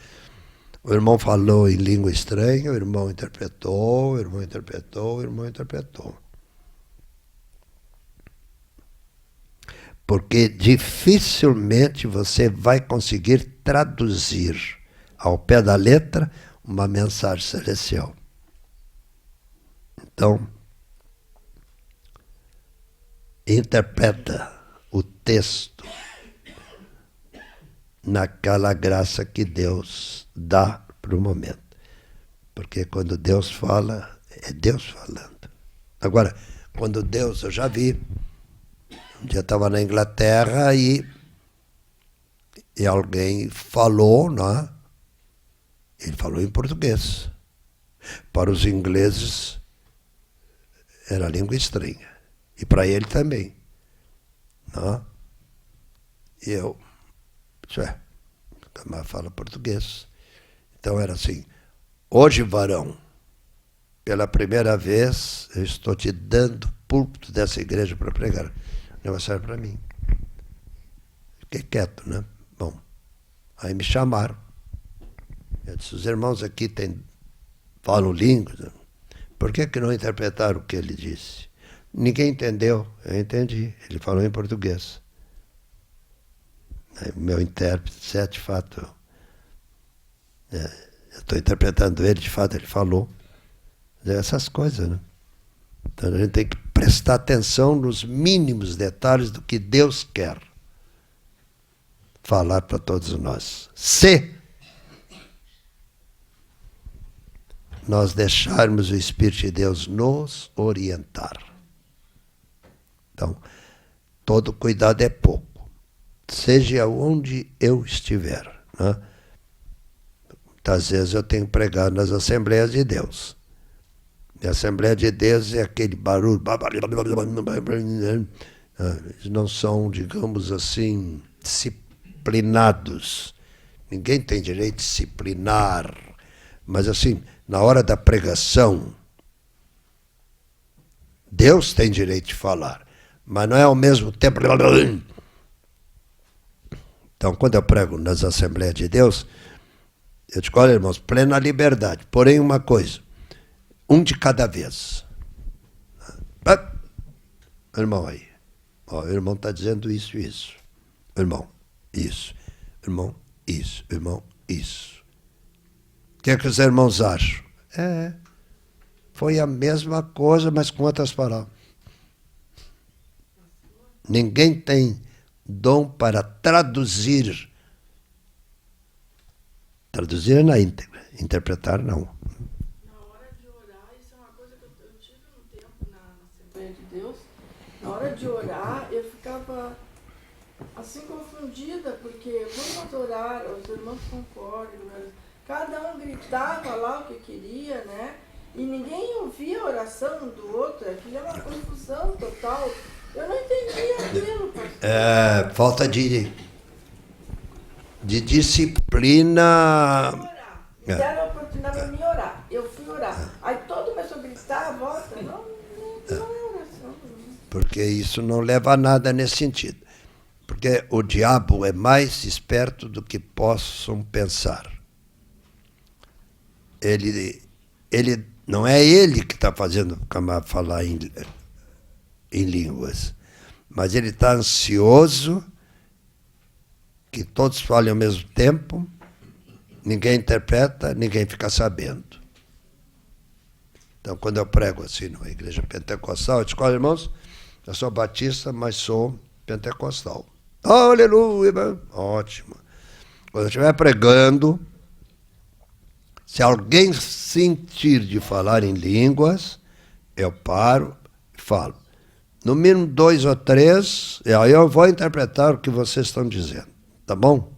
O irmão falou em língua estranha, o irmão interpretou. Porque dificilmente você vai conseguir traduzir ao pé da letra uma mensagem celestial. Então, interpreta o texto naquela graça que Deus dá para o momento. Porque quando Deus fala, é Deus falando. Agora, quando Deus, eu já vi, um dia eu estava na Inglaterra e alguém falou, né? Ele falou em português. Para os ingleses, era língua estranha. E para ele também. Né? E eu, o camarada fala português. Então era assim, hoje, varão, pela primeira vez, eu estou te dando púlpito dessa igreja para pregar. O negócio serve para mim. Fiquei quieto, né? Bom, aí me chamaram. Eu disse, os irmãos aqui falam línguas. Por que não interpretaram o que ele disse? Ninguém entendeu. Eu entendi. Ele falou em português. Aí, meu intérprete, de fato, eu estou interpretando ele, de fato, ele falou. Essas coisas, né? Então a gente tem que prestar atenção nos mínimos detalhes do que Deus quer falar para todos nós. Se nós deixarmos o Espírito de Deus nos orientar. Então, todo cuidado é pouco. Seja onde eu estiver. Né? Muitas vezes eu tenho pregado nas Assembleias de Deus. E a Assembleia de Deus é aquele barulho. Eles não são, digamos assim, disciplinados. Ninguém tem direito de disciplinar. Mas assim, na hora da pregação, Deus tem direito de falar. Mas não é ao mesmo tempo. Então, quando eu prego nas Assembleias de Deus, eu digo, olha, irmãos, plena liberdade. Porém, uma coisa, um de cada vez. Irmão aí. Ó, o irmão está dizendo isso e isso. Irmão, isso. Irmão, isso. Irmão, isso. O que é que os irmãos acham? Foi a mesma coisa, mas com outras palavras. Ninguém tem dom para traduzir. Traduzir é na íntegra. Interpretar, não. Na hora de orar, isso é uma coisa que eu tive um tempo na Assembleia de Deus. Na hora de orar, eu ficava assim confundida, porque vamos orar, os irmãos concordam, cada um gritava lá o que queria, né? E ninguém ouvia a oração um do outro, aquilo é uma confusão total. Eu não entendia aquilo, pastor. Falta de disciplina. Me deram a oportunidade de me orar. Eu fui orar. Aí todo começou a gritar, volta. Não é oração. Porque isso não leva a nada nesse sentido. Porque o diabo é mais esperto do que possam pensar. Ele não é ele que está fazendo o camarada falar em línguas, mas ele está ansioso que todos falem ao mesmo tempo, ninguém interpreta, ninguém fica sabendo. Então, quando eu prego assim numa igreja pentecostal, eu digo, olha, irmãos, eu sou batista, mas sou pentecostal. Aleluia! Ótimo. Quando eu estiver pregando, se alguém sentir de falar em línguas, eu paro e falo. No mínimo 2 ou 3, e aí eu vou interpretar o que vocês estão dizendo. Tá bom?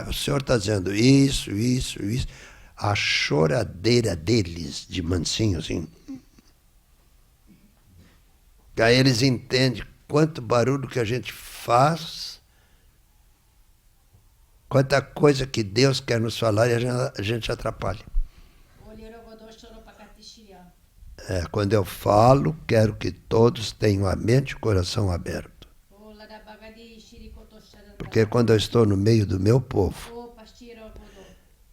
O senhor está dizendo isso. A choradeira deles, de mansinho, assim. Aí eles entendem quanto barulho que a gente faz, quanta coisa que Deus quer nos falar e a gente atrapalha. Quando eu falo, quero que todos tenham a mente e o coração aberto. Porque quando eu estou no meio do meu povo,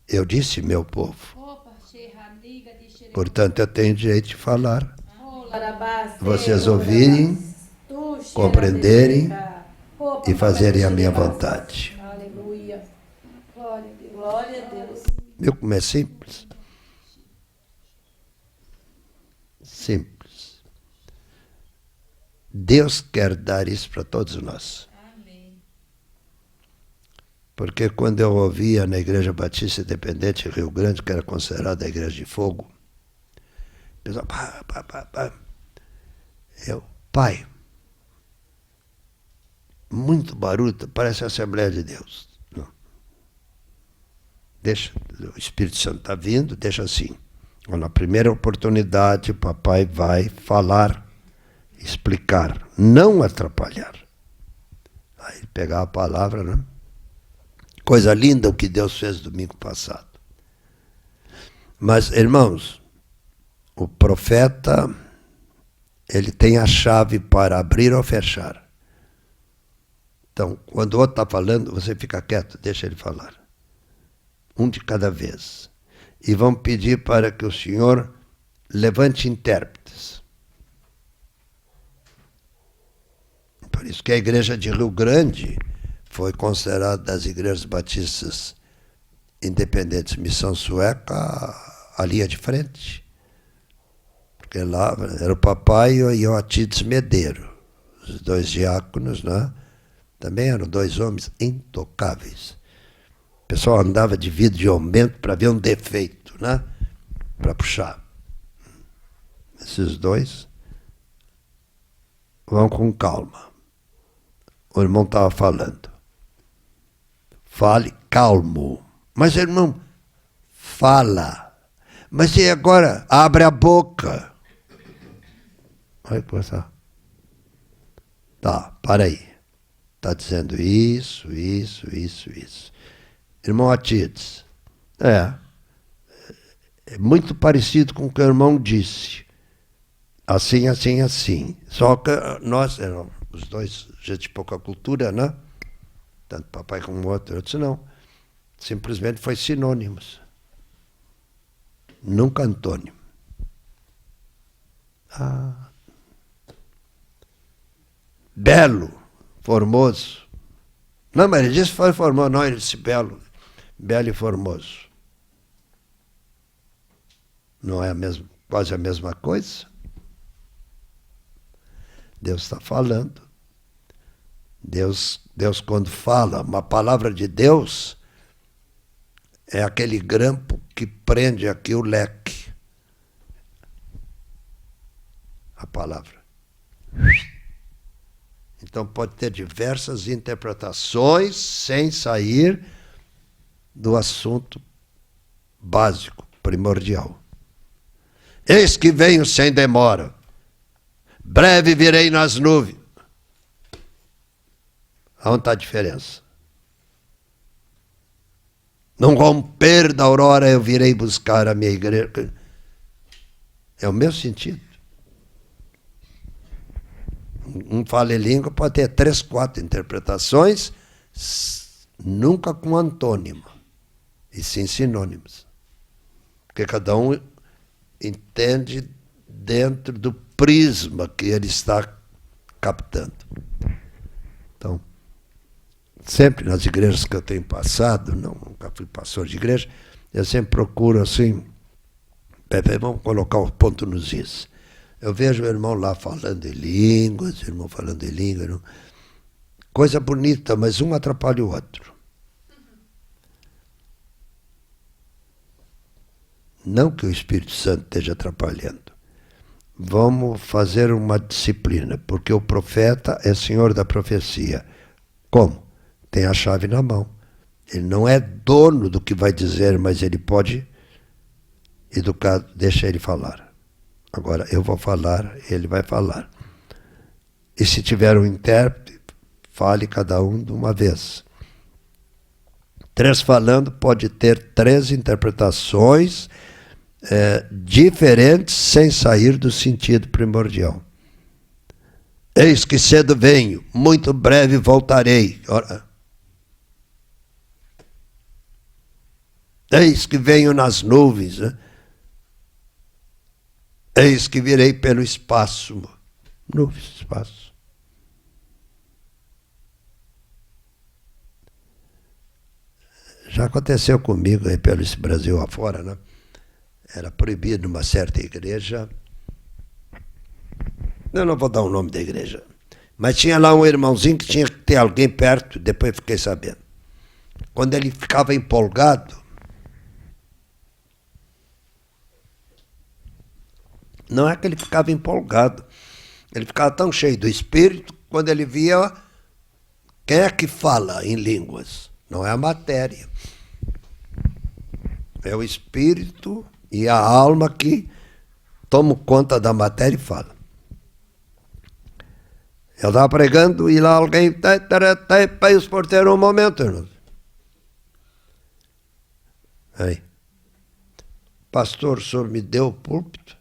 eu disse meu povo. Portanto, eu tenho direito de falar. Vocês ouvirem, compreenderem e fazerem a minha vontade. Aleluia. Glória a Deus. Viu como é simples? Simples. Deus quer dar isso para todos nós. Amém. Porque quando eu ouvia na Igreja Batista Independente Rio Grande, que era considerada a Igreja de Fogo, o pessoal, pai, muito barulho, parece a Assembleia de Deus. Não. Deixa, o Espírito Santo está vindo, deixa assim. Na primeira oportunidade, o papai vai falar, explicar, não atrapalhar. Aí pegar a palavra, né? Coisa linda o que Deus fez domingo passado. Mas, irmãos, o profeta, ele tem a chave para abrir ou fechar. Então, quando o outro está falando, você fica quieto, deixa ele falar. Um de cada vez. E vão pedir para que o senhor levante intérpretes. Por isso que a igreja de Rio Grande foi considerada das igrejas batistas independentes, missão sueca, a linha de frente. Porque lá era o papai e o Atides Medeiro. Os 2 diáconos, né? Também eram 2 homens intocáveis. O pessoal andava de vidro de aumento para ver um defeito, né? Para puxar. Esses 2 vão com calma. O irmão estava falando. Fale calmo. Mas, irmão, fala. Mas e agora? Abre a boca. Olha que coisa. Tá, para aí. Está dizendo isso. Irmão Atides. É muito parecido com o que o irmão disse. Assim. Só que nós, os dois, gente de pouca cultura, né? Tanto papai como o outro, eu disse não. Simplesmente foi sinônimos. Nunca antônimo. Belo, formoso. Não, mas ele disse que foi formoso. Não, ele disse belo. Belo e formoso. Não é quase a mesma coisa? Deus está falando. Deus, quando fala, uma palavra de Deus é aquele grampo que prende aqui o leque. A palavra. Então pode ter diversas interpretações sem sair do assunto básico, primordial. Eis que venho sem demora. Breve virei nas nuvens. Aonde está a diferença? No romper da aurora eu virei buscar a minha igreja. É o mesmo sentido. Um fala em língua pode ter 3, 4 interpretações, nunca com antônimo, e sim sinônimos. Porque cada um entende dentro do prisma que ele está captando. Então, sempre nas igrejas que eu tenho passado, nunca fui pastor de igreja, eu sempre procuro assim, vamos colocar o ponto nos is. Eu vejo o irmão lá falando em línguas, coisa bonita, mas um atrapalha o outro. Não que o Espírito Santo esteja atrapalhando. Vamos fazer uma disciplina, porque o profeta é senhor da profecia. Como? Tem a chave na mão. Ele não é dono do que vai dizer, mas ele pode educar, deixa ele falar. Agora eu vou falar, ele vai falar. E se tiver um intérprete, fale cada um de uma vez. 3 falando pode ter 3 interpretações diferentes sem sair do sentido primordial. Eis que cedo venho, muito breve voltarei. Ora. Eis que venho nas nuvens, né? Eis que virei pelo espaço. Nuvens, espaço. Já aconteceu comigo aí pelo Brasil afora, né? Era proibido numa certa igreja. Eu não vou dar o nome da igreja. Mas tinha lá um irmãozinho que tinha que ter alguém perto, depois fiquei sabendo. Quando ele ficava empolgado, não é que ele ficava empolgado. Ele ficava tão cheio do Espírito, quando ele via quem é que fala em línguas. Não é a matéria. É o Espírito e a alma que tomam conta da matéria e fala. Eu estava pregando e lá alguém... E os porteiros, um momento, irmão. Aí. Pastor, o senhor me deu o púlpito?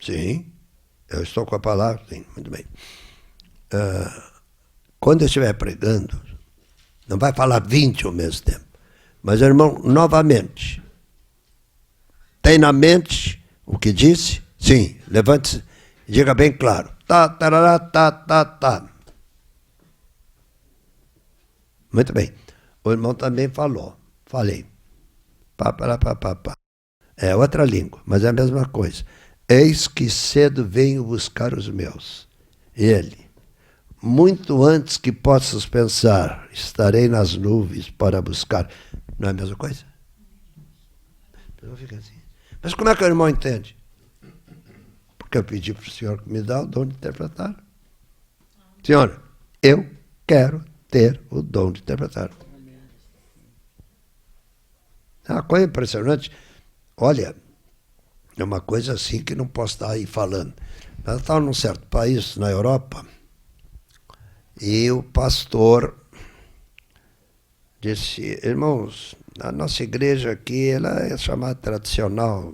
Sim, eu estou com a palavra, sim, muito bem. Quando eu estiver pregando, não vai falar 20 ao mesmo tempo, mas, irmão, novamente, tem na mente o que disse? Sim, levante-se e diga bem claro. Tá. Muito bem. O irmão também falou. Falei. Pá. É outra língua, mas é a mesma coisa. Eis que cedo venho buscar os meus. Ele, muito antes que possas pensar, estarei nas nuvens para buscar. Não é a mesma coisa? Mas como é que o irmão entende? Porque eu pedi para o senhor que me dá o dom de interpretar. Senhor, eu quero ter o dom de interpretar. É uma coisa impressionante. Olha, é uma coisa assim que não posso estar aí falando. Eu estava num certo país, na Europa, e o pastor disse, irmãos, a nossa igreja aqui, ela é chamada tradicional.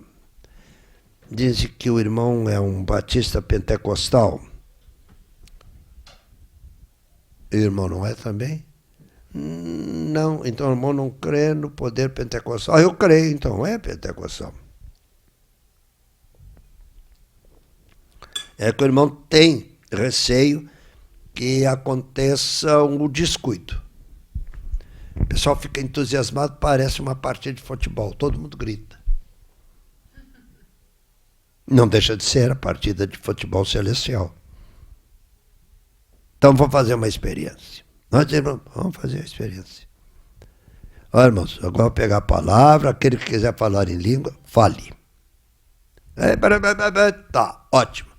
Dizem que o irmão é um batista pentecostal. E o irmão não é também? Não, então o irmão não crê no poder pentecostal. Eu creio, então é pentecostal. É que o irmão tem receio que aconteça um descuido. O pessoal fica entusiasmado, parece uma partida de futebol, todo mundo grita. Não deixa de ser a partida de futebol celestial. Então vamos fazer uma experiência. Nós irmãos, vamos fazer uma experiência. Olha, irmãos, agora vou pegar a palavra, aquele que quiser falar em língua, fale. Tá, ótimo.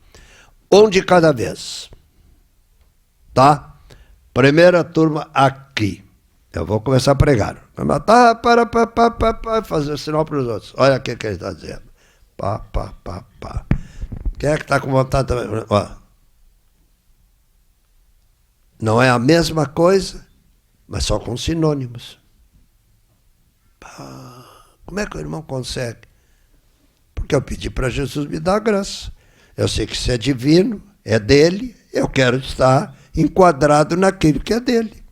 Um de cada vez. Tá? Primeira turma aqui. Eu vou começar a pregar. Tá, fazer sinal para os outros. Olha o que ele está dizendo. Pá. Quem é que está com vontade também? Ó. Não é a mesma coisa, mas só com sinônimos. Pá. Como é que o irmão consegue? Porque eu pedi para Jesus me dar graça. Eu sei que isso é divino, é dele, eu quero estar enquadrado naquilo que é dele.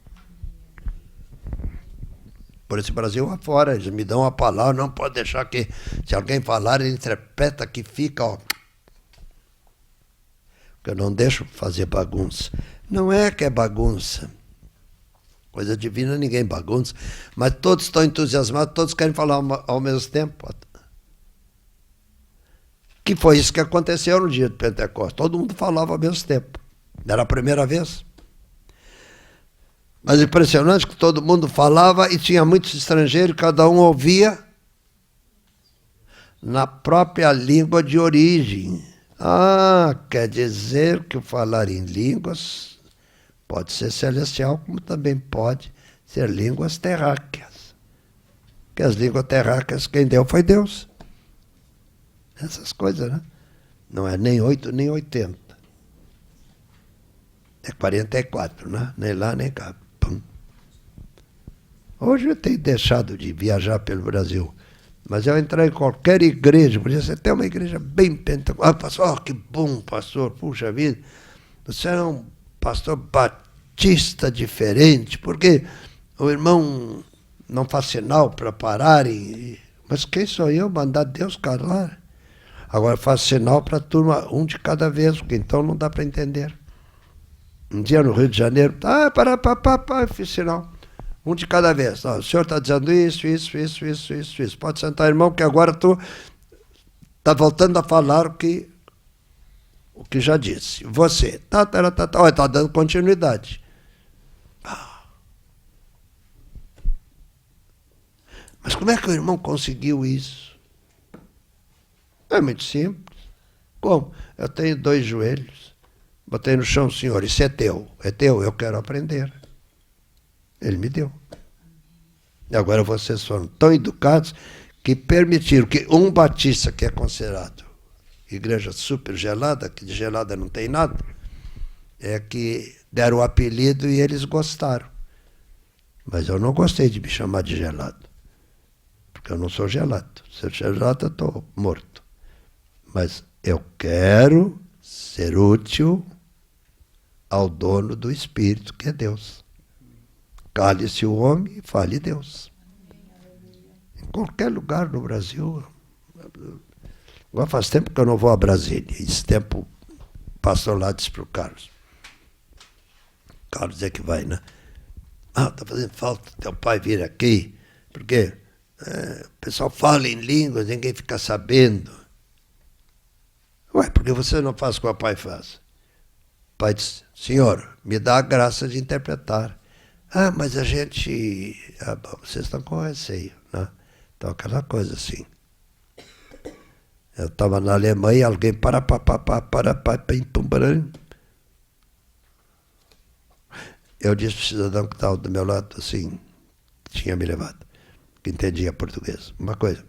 Por esse Brasil afora, eles me dão a palavra, não pode deixar que, se alguém falar, ele interpreta que fica, ó. Porque eu não deixo fazer bagunça. Não é que é bagunça. Coisa divina ninguém bagunça, mas todos estão entusiasmados, todos querem falar ao mesmo tempo. Que foi isso que aconteceu no dia de Pentecostes. Todo mundo falava ao mesmo tempo. Era a primeira vez. Mas impressionante que todo mundo falava e tinha muitos estrangeiros, cada um ouvia na própria língua de origem. Ah, quer dizer que o falar em línguas pode ser celestial, como também pode ser línguas terráqueas. Porque as línguas terráqueas, quem deu foi Deus. Essas coisas, né? Não é nem 8, nem 80. É 44, né? Nem lá, nem cá. Pum. Hoje eu tenho deixado de viajar pelo Brasil. Mas eu entrar em qualquer igreja, podia ser até uma igreja bem pentecostal. Ah, pastor, que bom, pastor, puxa vida. Você é um pastor batista diferente, porque o irmão não faz sinal para parar. Mas quem sou eu mandar Deus calar? Agora faz sinal para a turma, um de cada vez, porque então não dá para entender. Um dia no Rio de Janeiro, fiz sinal. Um de cada vez. O senhor está dizendo isso. Pode sentar, irmão, que agora tu está voltando a falar o que já disse. Você. Está dando continuidade. Mas como é que o irmão conseguiu isso? É muito simples. Como? Eu tenho 2 joelhos. Botei no chão, senhor, isso é teu, eu quero aprender. Ele me deu. E agora vocês foram tão educados que permitiram que um batista, que é considerado igreja super gelada, que de gelada não tem nada, é que deram o apelido e eles gostaram. Mas eu não gostei de me chamar de gelado, porque eu não sou gelado. Se eu sou gelado, eu estou morto. Mas eu quero ser útil ao dono do Espírito, que é Deus. Cale-se o homem e fale Deus. Em qualquer lugar no Brasil. Agora faz tempo que eu não vou a Brasília. Esse tempo o pastor lá disse para o Carlos. Carlos é que vai, né? Está fazendo falta teu pai vir aqui, porque o pessoal fala em línguas, ninguém fica sabendo. Ué, porque você não faz como o pai faz? O pai disse, senhor, me dá a graça de interpretar. Mas a gente... vocês estão com receio, né? Então, aquela coisa assim. Eu estava na Alemanha e alguém eu disse para o cidadão que estava do meu lado, assim, tinha me levado. que entendia português. Uma coisa.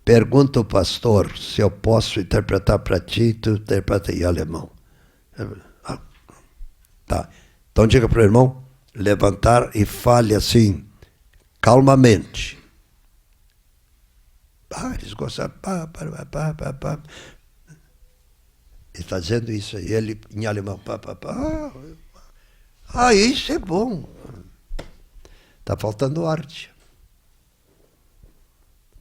Pergunta o pastor se eu posso interpretar para ti e tu interpreta em alemão. Tá. Então diga para o irmão levantar e fale assim, calmamente. Eles gostaram. Ele está dizendo isso aí, ele em alemão. Isso é bom. Está faltando arte.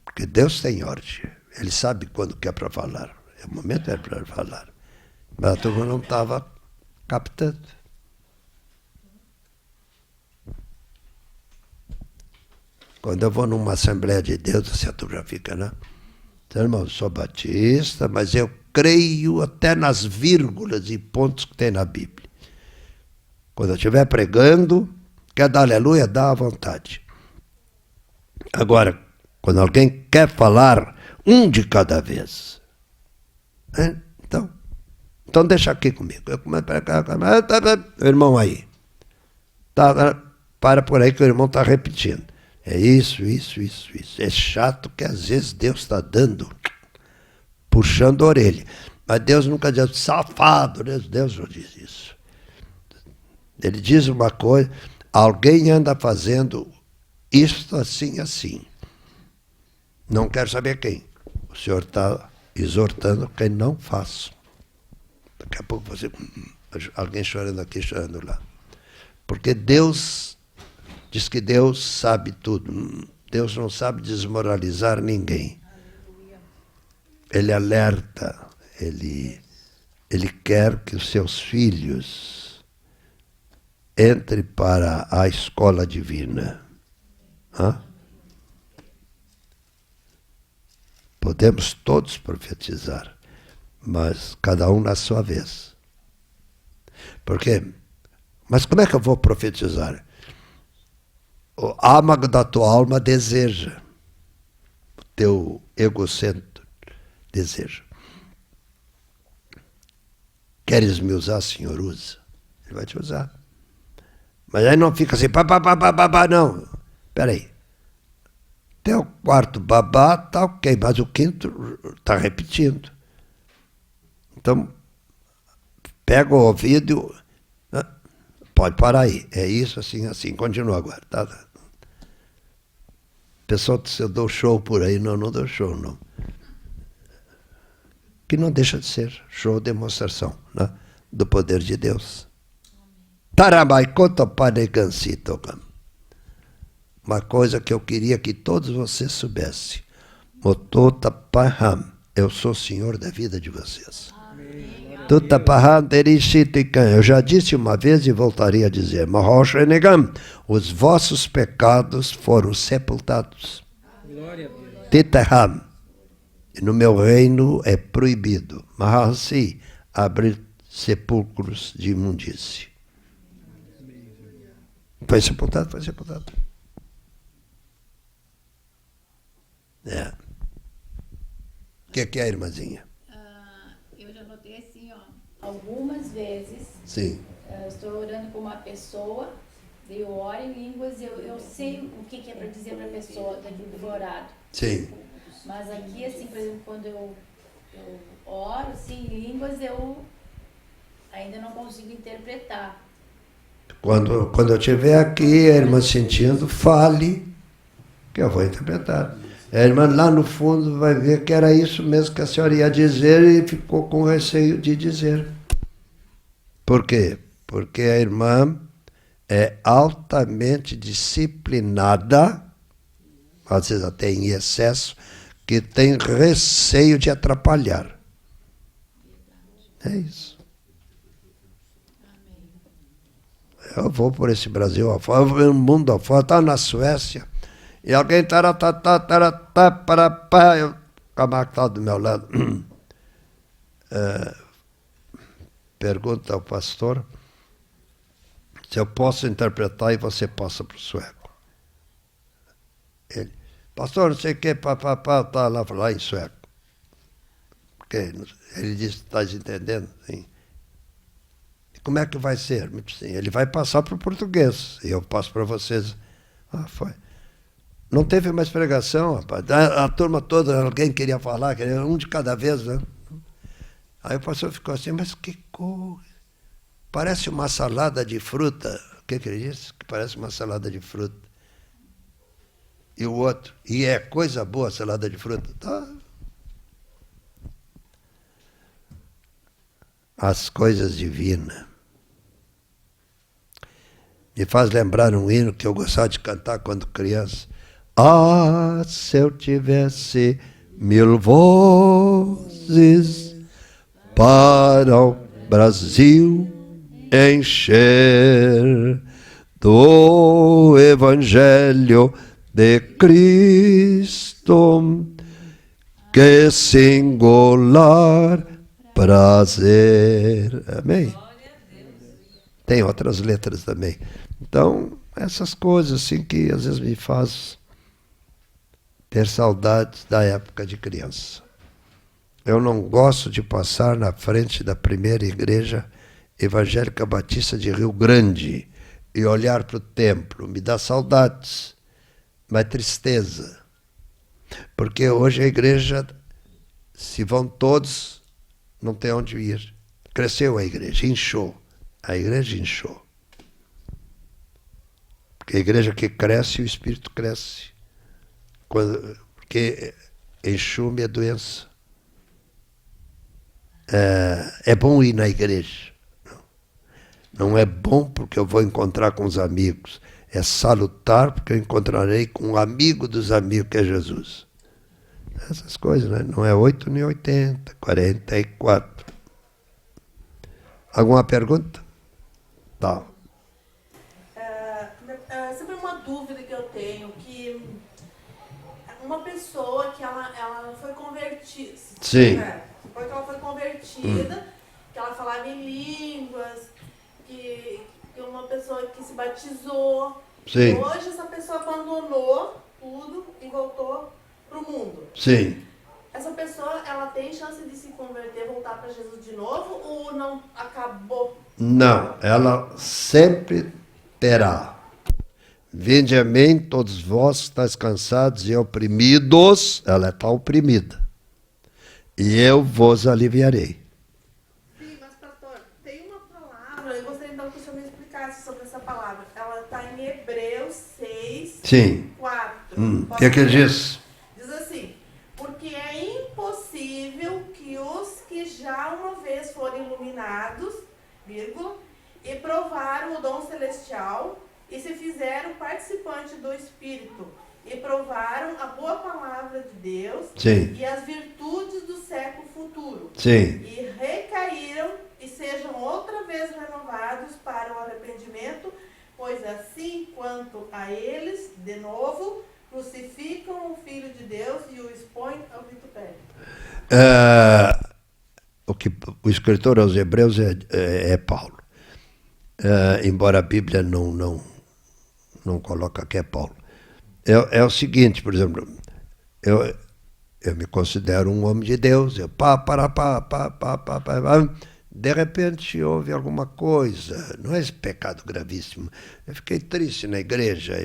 Porque Deus tem arte. Ele sabe quando que é para falar. O momento é para falar. Mas a turma não estava captando. Quando eu vou numa Assembleia de Deus, assim, a turma fica, né? Então, irmão, eu sou batista, mas eu creio até nas vírgulas e pontos que tem na Bíblia. Quando eu estiver pregando, quer dar aleluia, dá à vontade. Agora, quando alguém quer falar, um de cada vez. Então deixa aqui comigo. Eu começo a pregar, o irmão aí. Para por aí que o irmão está repetindo. É isso. É chato que às vezes Deus está dando, puxando a orelha. Mas Deus nunca diz, safado, Deus não diz isso. Ele diz uma coisa, alguém anda fazendo isto assim. Não quero saber quem. O Senhor está exortando quem não faz. Daqui a pouco você... Alguém chorando aqui, chorando lá. Porque Deus... Diz que Deus sabe tudo. Deus não sabe desmoralizar ninguém. Ele alerta. Ele quer que os seus filhos entrem para a escola divina. Podemos todos profetizar, mas cada um na sua vez. Por quê? Mas como é que eu vou profetizar? O âmago da tua alma deseja. O teu egocentro deseja. Queres me usar, Senhor? Usa. Ele vai te usar. Mas aí não fica assim, não. Espera aí. Até o quarto babá está ok, mas o quinto está repetindo. Então, pega o ouvido e... Pode parar aí. É isso, assim. Continua agora. Tá? Pessoal, se eu dou show por aí, não dou show, não. Que não deixa de ser show, demonstração, né? Do poder de Deus. Uma coisa que eu queria que todos vocês soubessem. Eu sou o Senhor da vida de vocês. Eu já disse uma vez e voltaria a dizer, os vossos pecados foram sepultados. Titaham. E no meu reino é proibido, Mahasi, abrir sepulcros de imundície. Foi sepultado. É. O que é, irmãzinha? Eu já notei assim, algumas vezes. Sim. Estou orando com uma pessoa, eu oro em línguas, eu sei o que é para dizer para a pessoa daquilo que foi orado. Sim. Mas aqui, assim, por exemplo, quando eu oro assim, em línguas, eu ainda não consigo interpretar. Quando eu estiver aqui, a irmã sentindo, fale, que eu vou interpretar. A irmã lá no fundo vai ver que era isso mesmo que a senhora ia dizer e ficou com receio de dizer. Por quê? Porque a irmã é altamente disciplinada, às vezes até em excesso, que tem receio de atrapalhar. É isso. Eu vou por esse Brasil afora, eu vou no mundo afora, está na Suécia, e alguém o camarada está do meu lado. Pergunta ao pastor se eu posso interpretar e você passa para o sueco. Ele, pastor, não sei o que, está lá em sueco. Porque ele disse, estás entendendo? Sim. Como é que vai ser? Sim, ele vai passar para o português, e eu passo para vocês Foi. Não teve mais pregação, rapaz. A turma toda, alguém queria falar, queria um de cada vez, né? Aí o pastor ficou assim, mas que coisa. Parece uma salada de fruta. O que ele disse? Que parece uma salada de fruta. E o outro, e é coisa boa a salada de fruta. Tá. As coisas divinas. Me faz lembrar um hino que eu gostava de cantar quando criança. Ah, se eu tivesse 1000 vozes para o Brasil encher do Evangelho de Cristo, que singular prazer. Amém? Tem outras letras também. Então, essas coisas assim que às vezes me faz ter saudades da época de criança. Eu não gosto de passar na frente da primeira igreja evangélica batista de Rio Grande e olhar para o templo. Me dá saudades, mas tristeza. Porque hoje a igreja, se vão todos, não tem onde ir. Cresceu a igreja, inchou. A igreja inchou. Porque a igreja que cresce, o espírito cresce. Porque enxume é doença. É bom ir na igreja. Não é bom porque eu vou encontrar com os amigos. É salutar porque eu encontrarei com um amigo dos amigos, que é Jesus. Essas coisas, né? Não é 8 nem 80, 44. Alguma pergunta? Tá. Sempre uma dúvida que eu tenho, que uma pessoa que ela foi convertida. Sim. Depois que ela foi convertida, que ela falava em línguas, que uma pessoa que se batizou. Sim. Hoje essa pessoa abandonou tudo e voltou para o mundo. Sim. Essa pessoa, ela tem chance de se converter, voltar para Jesus de novo, ou não acabou? Não, ela sempre terá. Vinde a mim, todos vós que estáis cansados e oprimidos. Ela está oprimida. E eu vos aliviarei. Sim, mas pastor, tem uma palavra, eu gostaria então que o senhor me explicasse sobre essa palavra. Ela está em Hebreus 6, Sim. 4. O que diz? Diz assim: porque é impossível que os que já uma vez foram iluminados, vírgula, e provaram o dom celestial, e se fizeram participantes do Espírito, e provaram a boa palavra de Deus, Sim. e as virtudes do século futuro, Sim. e recaíram e sejam outra vez renovados para o arrependimento, pois assim quanto a eles, de novo, crucificam o Filho de Deus e o expõem ao vitupério. O que o escritor aos Hebreus é Paulo. Embora a Bíblia não coloca que é Paulo. É o seguinte, por exemplo, eu me considero um homem de Deus, de repente houve alguma coisa, não é esse pecado gravíssimo, eu fiquei triste na igreja,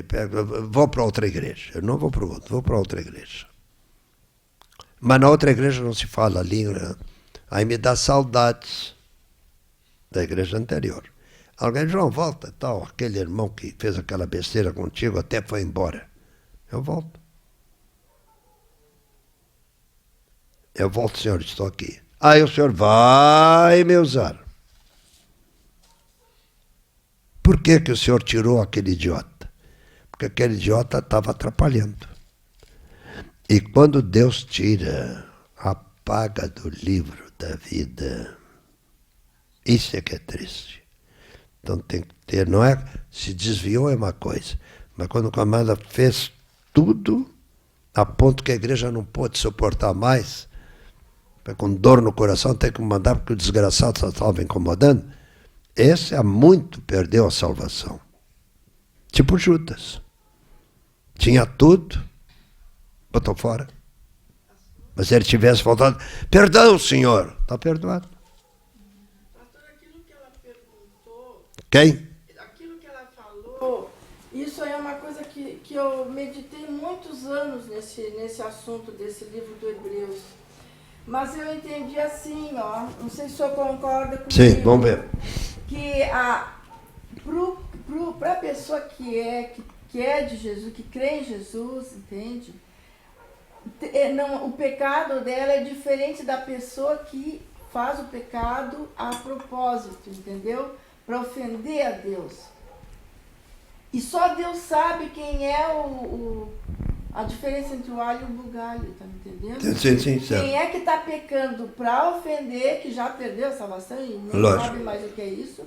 vou para outra igreja, eu não vou para o outro, vou para outra igreja. Mas na outra igreja não se fala a língua, aí me dá saudades da igreja anterior. Alguém, João, volta, tal, aquele irmão que fez aquela besteira contigo até foi embora. Eu volto. Eu volto, senhor, estou aqui. Aí o senhor vai me usar. Por que o senhor tirou aquele idiota? Porque aquele idiota estava atrapalhando. E quando Deus tira, apaga do livro da vida, isso é que é triste. Então tem que ter, não é? Se desviou é uma coisa, mas quando o camarada fez tudo, a ponto que a igreja não pôde suportar mais, com dor no coração, tem que mandar porque o desgraçado só estava incomodando, esse há muito perdeu a salvação. Tipo Judas. Tinha tudo, botou fora. Mas se ele tivesse faltado, perdão, senhor, está perdoado. Quem? Aquilo que ela falou, isso aí é uma coisa que que eu meditei muitos anos nesse assunto desse livro do Hebreus. Mas eu entendi assim, ó, não sei se o senhor concorda comigo. Sim, vamos ver. Que para a pessoa que é de Jesus, que crê em Jesus, entende? Não, o pecado dela é diferente da pessoa que faz o pecado a propósito, entendeu? Para ofender a Deus. E só Deus sabe quem é a diferença entre o alho e o bugalho, tá me entendendo? Sim, certo. Quem é que está pecando para ofender, que já perdeu a salvação e nem Lógico. sabe mais o que é isso,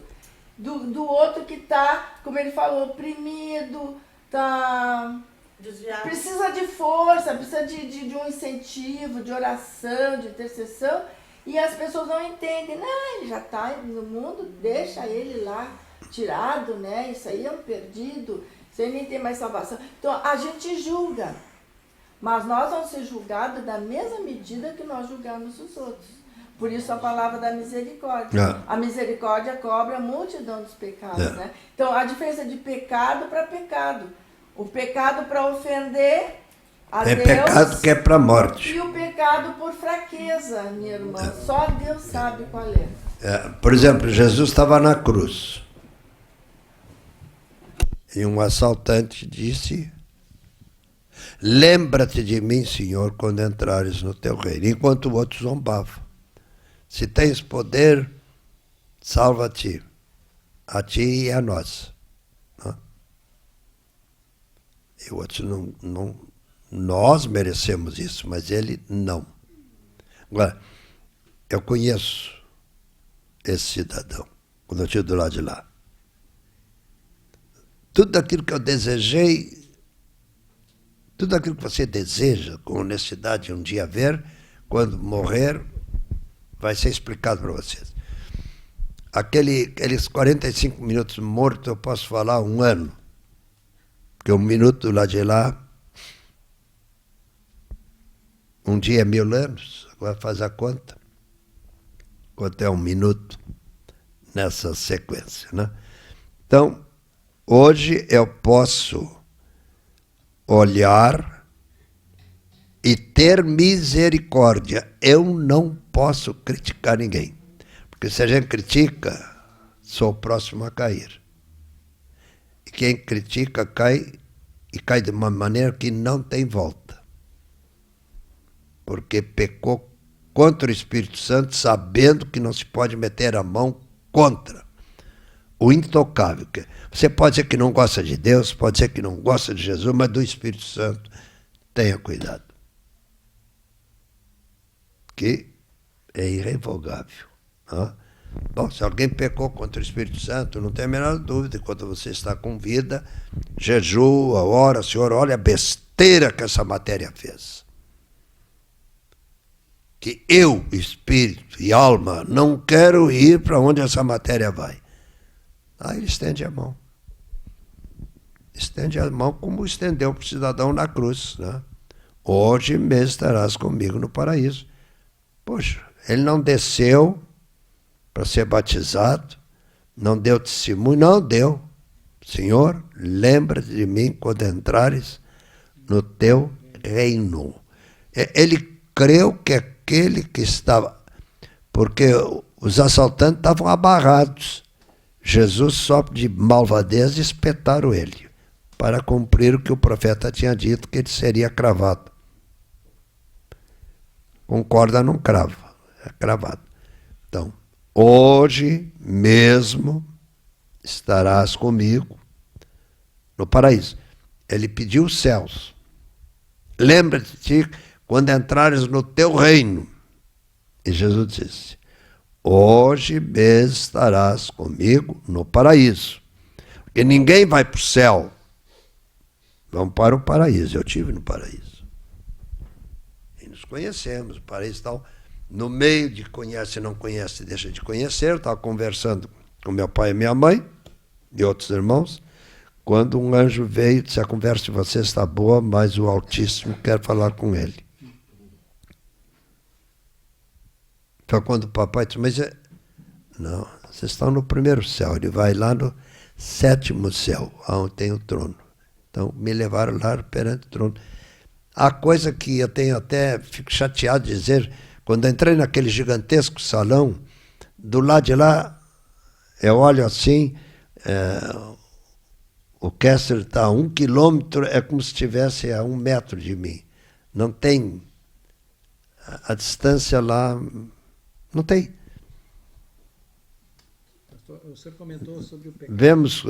do outro que está, como ele falou, oprimido, tá... Desviado. Precisa de força, precisa de um incentivo, de oração, de intercessão, e as pessoas não entendem. Não, ele já está no mundo, deixa ele lá tirado, né? Isso aí é um perdido, isso aí nem tem mais salvação. Então a gente julga, mas nós vamos ser julgados da mesma medida que nós julgamos os outros. Por isso a palavra da misericórdia. A misericórdia cobre a multidão dos pecados, né? Então a diferença de pecado para pecado. O pecado para ofender a Deus. É pecado que é para a morte. E o pecado por fraqueza, minha irmã. Só Deus sabe qual é. Por exemplo, Jesus estava na cruz. E um assaltante disse: lembra-te de mim, Senhor, quando entrares no teu reino. Enquanto o outro zombava. Se tens poder, salva-te. A ti e a nós. E o outro não, nós merecemos isso, mas ele não. Agora, eu conheço esse cidadão, quando eu estive do lado de lá. Tudo aquilo que eu desejei, tudo aquilo que você deseja com honestidade um dia ver, quando morrer, vai ser explicado para vocês. Aqueles 45 minutos mortos, eu posso falar 1 ano. Porque 1 minuto do lado de lá, um dia é 1000 anos, agora faz a conta. Quanto é 1 minuto nessa sequência, né? Então, hoje eu posso olhar e ter misericórdia. Eu não posso criticar ninguém. Porque se a gente critica, sou o próximo a cair. E quem critica cai, e cai de uma maneira que não tem volta. Porque pecou contra o Espírito Santo, sabendo que não se pode meter a mão contra o intocável. Você pode dizer que não gosta de Deus, pode dizer que não gosta de Jesus, mas do Espírito Santo, tenha cuidado. Que é irrevogável. Né? Bom, se alguém pecou contra o Espírito Santo, não tem a menor dúvida, enquanto você está com vida, jejua, ora, Senhor, olha a besteira que essa matéria fez. Que eu, espírito e alma, não quero ir para onde essa matéria vai. Aí ele estende a mão. Estende a mão como estendeu para o cidadão na cruz. Né? Hoje mesmo estarás comigo no paraíso. Poxa, ele não desceu para ser batizado, não deu testemunho, não deu. Senhor, lembra de mim quando entrares no teu reino. Ele creu que aquele que estava... Porque os assaltantes estavam abarrados. Jesus, só de malvadeza, espetaram ele, para cumprir o que o profeta tinha dito, que ele seria cravado. Com corda não crava, é cravado. Então, hoje mesmo estarás comigo no paraíso. Ele pediu os céus. Lembra-te quando entrares no teu reino. E Jesus disse: hoje mesmo estarás comigo no paraíso. Porque ninguém vai para o céu. Vamos para o paraíso. Eu estive no paraíso. E nos conhecemos. O paraíso tal. No meio de conhece e não conhece, deixa de conhecer. Eu estava conversando com meu pai e minha mãe e outros irmãos, quando um anjo veio e disse: a conversa de vocês está boa, mas o Altíssimo quer falar com ele. Então, quando o papai disse: mas não, vocês estão no primeiro céu. Ele vai lá no 7º céu, onde tem o trono. Então, me levaram lá perante o trono. A coisa que eu tenho até, fico chateado de dizer, quando entrei naquele gigantesco salão, do lado de lá, eu olho assim, o Kessler está a 1 quilômetro, é como se estivesse a 1 metro de mim. Não tem, a distância lá, não tem. Pastor, o senhor comentou sobre o pecado. Vemos,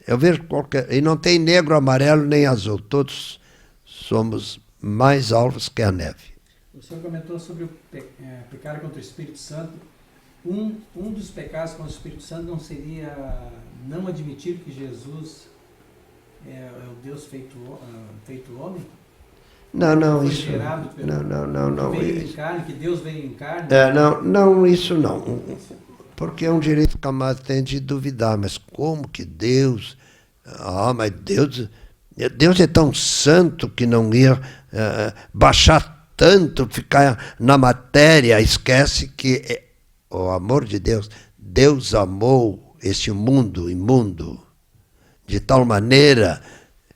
eu vejo qualquer, e não tem negro, amarelo nem azul, todos somos mais alvos que a neve. O senhor comentou sobre o pecado contra o Espírito Santo. Um dos pecados contra o Espírito Santo não seria não admitir que Jesus é o Deus feito homem? Não, Foi isso gerado pelo, não, veio isso, em carne, que Deus veio em carne? não, isso não. Porque é um direito que a mãe tem de duvidar, mas como que Deus... mas Deus é tão santo que não ia baixar tanto, ficar na matéria, esquece que o amor de Deus, Deus amou este mundo imundo de tal maneira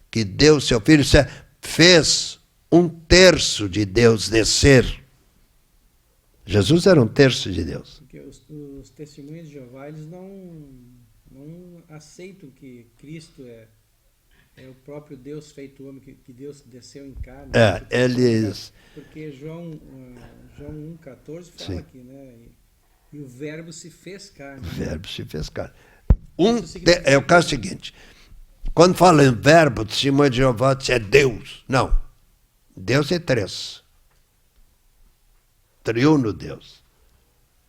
que deu seu Filho, fez 1/3 de Deus descer. Jesus era 1/3 de Deus. Porque os testemunhas de Jeová, eles não aceitam que Cristo é o próprio Deus feito homem, que Deus desceu em carne. Eles... Porque João 1,14 fala Sim. aqui, né? E o verbo se fez carne. O verbo se fez carne. É o caso seguinte, quando fala em verbo, testemunho de Jeová é Deus. Não. Deus é 3. Triuno Deus.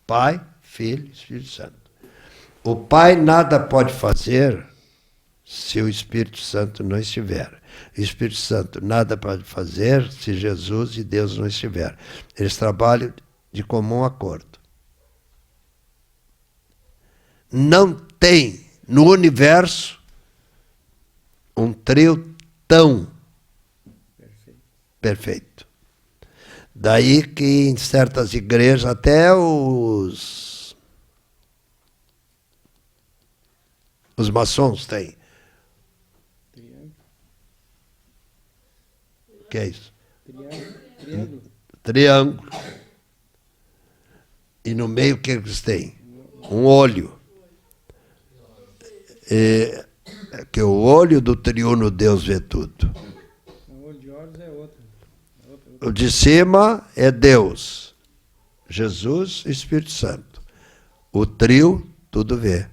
Pai, Filho e Espírito Santo. O Pai nada pode fazer se o Espírito Santo não estiver. O Espírito Santo nada pode fazer se Jesus e Deus não estiver. Eles trabalham de comum acordo. Não tem no universo um trio tão perfeito. Daí que em certas igrejas até os maçons têm. O que é isso? Triângulo. E no meio o que eles têm? Um olho. Que o olho do triuno Deus vê tudo. O olho de olhos é outro. O de cima é Deus, Jesus e Espírito Santo. O trio tudo vê.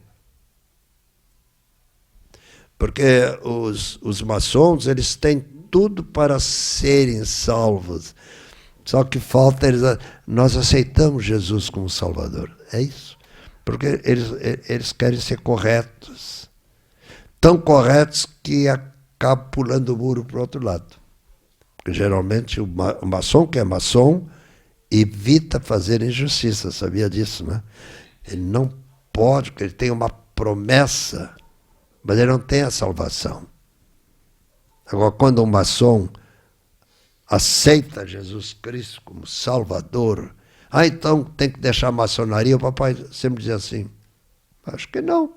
Porque os maçons, eles têm tudo para serem salvos. Só que falta nós aceitamos Jesus como Salvador. É isso. Porque eles querem ser corretos. Tão corretos que acabam pulando o muro para o outro lado. Porque geralmente o maçom que é maçom evita fazer injustiça, sabia disso, né? Ele não pode, porque ele tem uma promessa, mas ele não tem a salvação. Agora, quando um maçom aceita Jesus Cristo como Salvador, então tem que deixar a maçonaria. O papai sempre dizia assim, acho que não.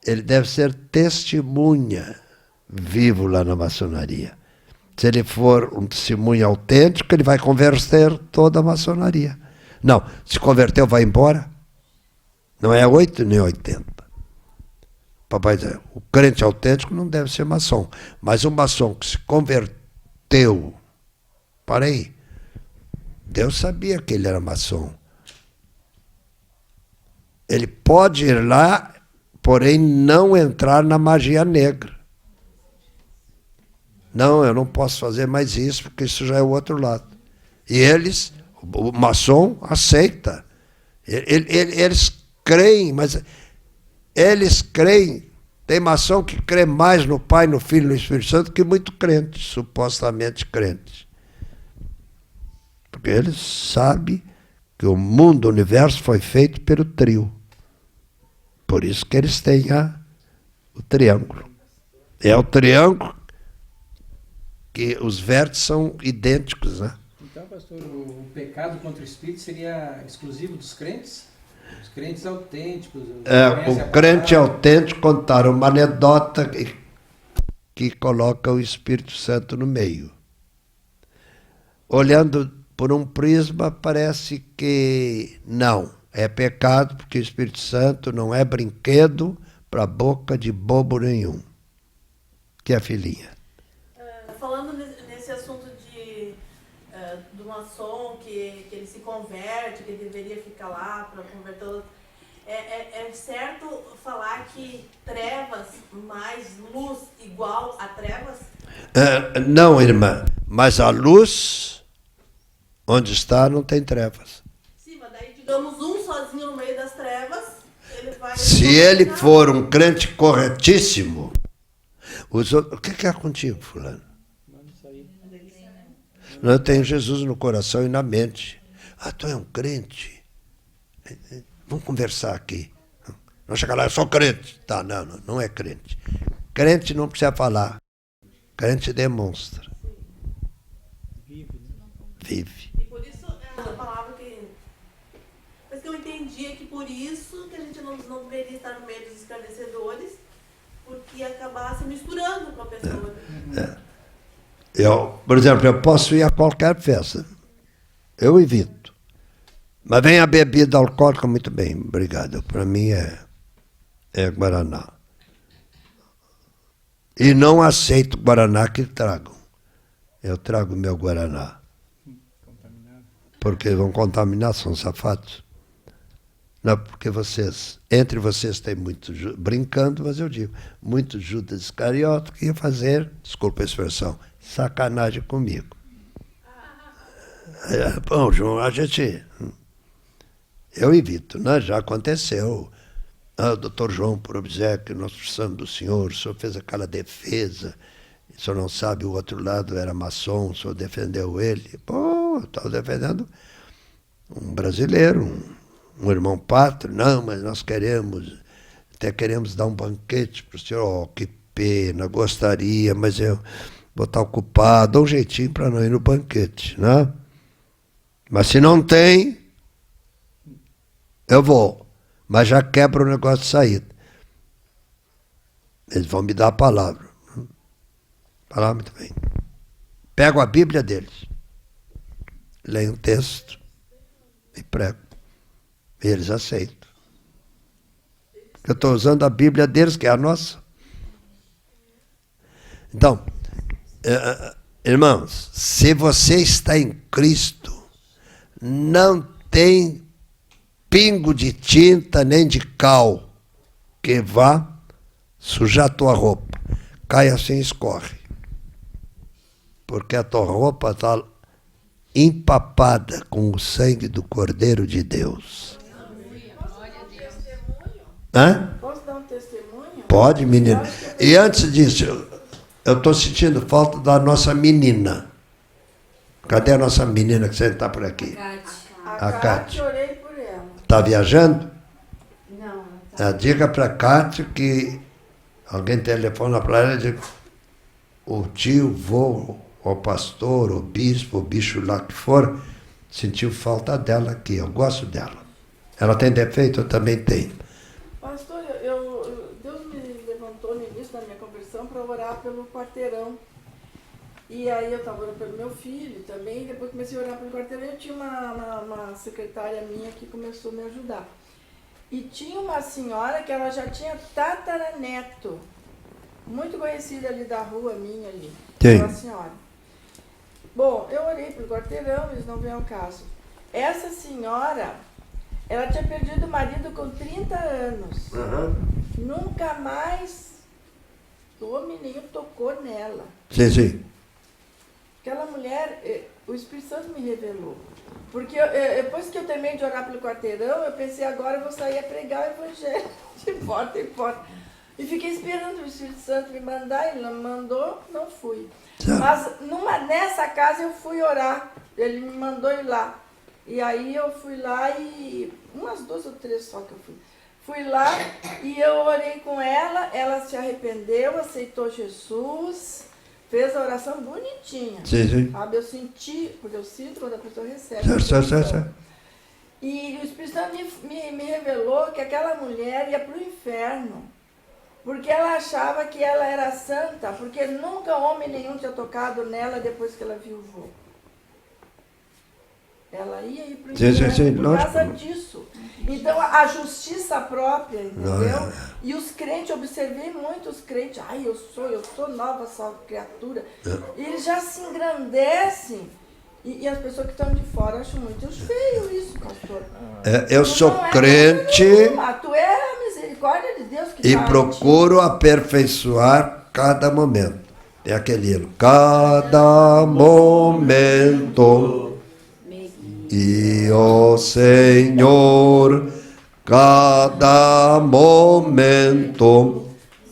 Ele deve ser testemunha vivo lá na maçonaria. Se ele for um testemunho autêntico, ele vai converter toda a maçonaria. Não, se converteu, vai embora. Não é 8 nem 80. Papai diz, o crente autêntico não deve ser maçom. Mas um maçom que se converteu, para aí, Deus sabia que ele era maçom. Ele pode ir lá, porém não entrar na magia negra. Não, eu não posso fazer mais isso, porque isso já é o outro lado. E eles, o maçom aceita. Eles creem, mas eles creem. Tem maçom que crê mais no Pai, no Filho e no Espírito Santo que muito crente, supostamente crente. Porque eles sabem que o mundo, o universo foi feito pelo trio. Por isso que eles têm o triângulo. É o triângulo que os vértices são idênticos, né? Então, pastor, o pecado contra o Espírito seria exclusivo dos crentes? Os crentes autênticos? O crente autêntico contaram uma anedota que coloca o Espírito Santo no meio. Olhando por um prisma, parece que não. É pecado, porque o Espírito Santo não é brinquedo para a boca de bobo nenhum. Que é a filhinha. Falando nesse assunto do maçom, que ele se converte, que ele deveria ficar lá para converter. É certo falar que trevas mais luz igual a trevas? Não, irmã, mas a luz, onde está, não tem trevas. Sim, mas daí, digamos, um sozinho no meio das trevas, ele vai... Se ele for um crente corretíssimo, os outros... O que é contigo, fulano? Eu tenho Jesus no coração e na mente. Ah, tu é um crente? Vamos conversar aqui. Não chega lá, eu sou crente. Tá, não é crente. Crente não precisa falar. Crente demonstra. Vive. E por isso, a palavra que... Mas que eu entendi é que por isso que a gente não deveria estar no meio dos esclarecedores, porque acabar se misturando com a pessoa. Por exemplo, eu posso ir a qualquer festa. Eu evito. Mas vem a bebida alcoólica, muito bem, obrigado. Para mim é Guaraná. E não aceito Guaraná que tragam. Eu trago meu Guaraná. Porque vão contaminar, são safados. Não, porque entre vocês tem muito, brincando, mas eu digo, muito Judas Iscariote que ia fazer, desculpa a expressão, sacanagem comigo. Bom, João, eu evito, né? Já aconteceu. Doutor João, por obséquio, nós precisamos do senhor, o senhor fez aquela defesa, o senhor não sabe, o outro lado era maçom, o senhor defendeu ele. Pô, eu estava defendendo um brasileiro, um irmão pátrio. Não, mas nós até queremos dar um banquete para o senhor. Oh, que pena, gostaria, mas eu vou estar ocupado, dá um jeitinho para não ir no banquete, né? Mas se não tem, eu vou. Mas já quebra o negócio de saída. Eles vão me dar a palavra. Falar muito bem. Pego a Bíblia deles, leio um texto e prego. E eles aceitam. Eu estou usando a Bíblia deles, que é a nossa. Então, irmãos, se você está em Cristo, não tem pingo de tinta nem de cal que vá sujar a tua roupa. Cai assim e escorre. Porque a tua roupa está empapada com o sangue do Cordeiro de Deus. Hã? Posso dar um testemunho? Pode, menina. E antes disso, eu estou sentindo falta da nossa menina. Cadê a nossa menina que sempre está por aqui? A Cátia, orei por ela. Está viajando? Não. Diga para a Cátia que alguém telefona para ela e diz: o tio, vô, o pastor, o bispo, o bicho lá que for, sentiu falta dela aqui. Eu gosto dela. Ela tem defeito? Eu também tenho. Pastor, Deus me levantou no início da minha conversão para orar pelo quarteirão. E aí eu estava orando pelo meu filho também, depois comecei a orar pelo quarteirão. Eu tinha uma secretária minha que começou a me ajudar. E tinha uma senhora que ela já tinha tataraneto, muito conhecida ali da rua minha ali. Quem? Aquela senhora. Bom, eu orei pelo quarteirão, eles não vêm ao caso. Essa senhora, ela tinha perdido o marido com 30 anos. Nunca mais homem nenhum tocou nela. Sim, sim. Aquela mulher, o Espírito Santo me revelou. Porque depois que eu terminei de orar pelo quarteirão, eu pensei, agora eu vou sair a pregar o evangelho de porta em porta. E fiquei esperando o Espírito Santo me mandar, ele não me mandou, não fui. Mas nessa casa eu fui orar, ele me mandou ir lá. E aí eu fui lá e umas 2 ou 3 só que eu fui. Fui lá e eu orei com ela se arrependeu, aceitou Jesus, fez a oração bonitinha. Sim, sim. Sabe, eu senti, porque eu sinto quando a pessoa recebe. Certo. E o Espírito Santo me revelou que aquela mulher ia para o inferno. Porque ela achava que ela era santa, porque nunca homem nenhum tinha tocado nela depois que ela viujou. Ela ia ir para o inferno por causa disso. Então, a justiça própria, entendeu? E os crentes, observei muito os crentes. Ai, eu sou nova salva criatura. E eles já se engrandecem. E as pessoas que estão de fora acham muito feio isso, pastor. Eu sou crente tu é a misericórdia de Deus que e procuro aperfeiçoar cada momento. É aquele hino. Cada momento. E o Senhor, cada momento,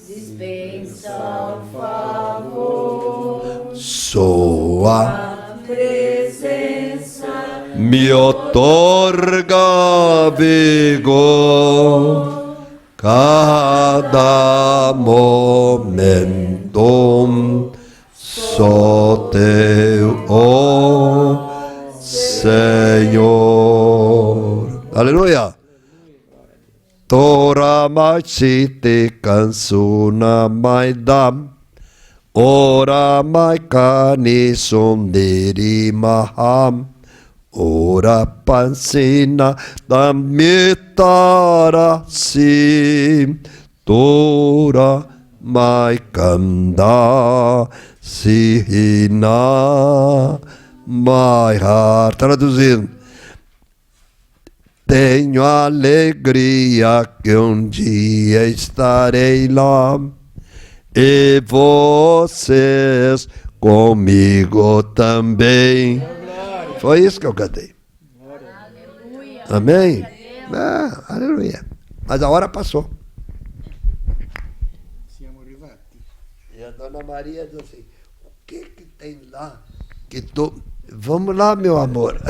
dispensa o favor, sua presença me otorga vigor. Cada momento, só teu, oh Senhor. Aleluia. Tora mai site kansuna mai dam. Ora mai kani sonderi maham. Ora pansina damitara sim. Tora mai kanda sihina. My heart, traduzindo, tenho alegria que dia estarei lá e vocês comigo também. Foi isso que eu cantei. aleluia. Amém? Aleluia. Mas a hora passou. E a dona Maria disse assim, o que tem lá? Vamos lá, meu amor.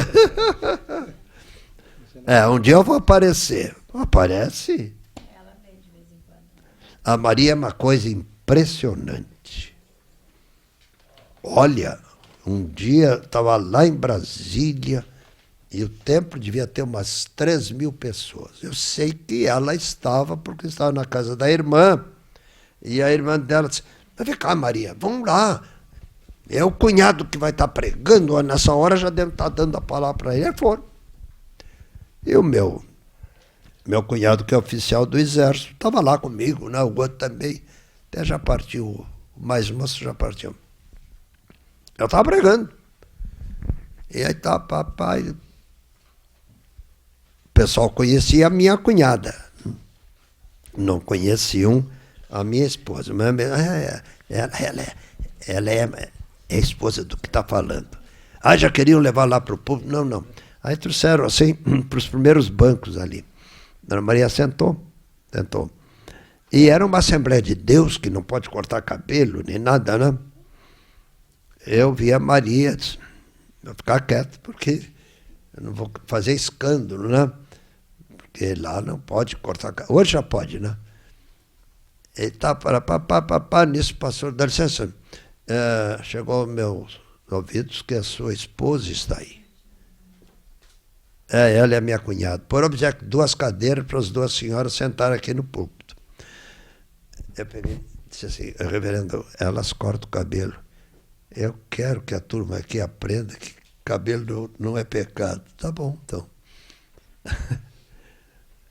Um dia eu vou aparecer. Aparece. Ela vem de vez em quando. A Maria é uma coisa impressionante. Olha, um dia estava lá em Brasília e o templo devia ter umas 3.000 pessoas. Eu sei que ela estava, porque estava na casa da irmã. E a irmã dela disse, vem cá, Maria, vamos lá. É o cunhado que vai estar pregando, nessa hora já deve estar dando a palavra para ele. Aí foram. E o meu cunhado, que é oficial do Exército, estava lá comigo, né? O outro também. Até já partiu, o mais moço já partiu. Eu estava pregando. E aí tá, papai. O pessoal conhecia a minha cunhada. Não conheciam a minha esposa. Mas ela é a esposa do que está falando. Já queriam levar lá para o público? Não. Aí trouxeram assim para os primeiros bancos ali. Dona Maria sentou. E era uma Assembleia de Deus, que não pode cortar cabelo, nem nada, né? Eu vi a Maria, disse, vou ficar quieto, porque eu não vou fazer escândalo, né? Porque lá não pode cortar cabelo. Hoje já pode, né? E tá, nisso, pastor, dá licença, chegou aos meus ouvidos que a sua esposa está aí. Ela é minha cunhada. Por objeto, 2 cadeiras para as 2 senhoras sentarem aqui no púlpito. Eu peguei, disse assim, reverendo, elas cortam o cabelo. Eu quero que a turma aqui aprenda que cabelo não é pecado. Tá bom, então.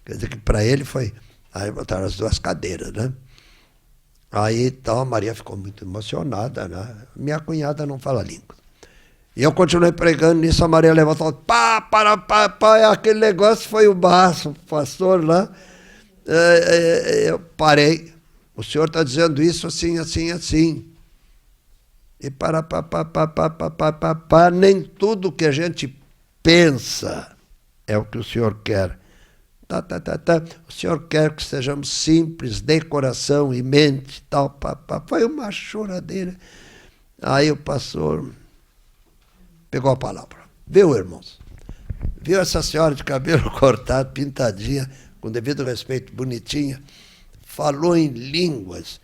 Quer dizer que para ele foi... Aí botaram as 2 cadeiras, né? Aí então a Maria ficou muito emocionada, né? Minha cunhada não fala língua. E eu continuei pregando, nisso a Maria levantou, aquele negócio foi o baço, pastor lá. Eu parei. O senhor está dizendo isso assim. E nem tudo que a gente pensa é o que o senhor quer. O senhor quer que sejamos simples, de coração e mente, tal, Foi uma choradeira. Aí o pastor pegou a palavra. Viu, irmãos? Viu essa senhora de cabelo cortado, pintadinha, com devido respeito, bonitinha, falou em línguas.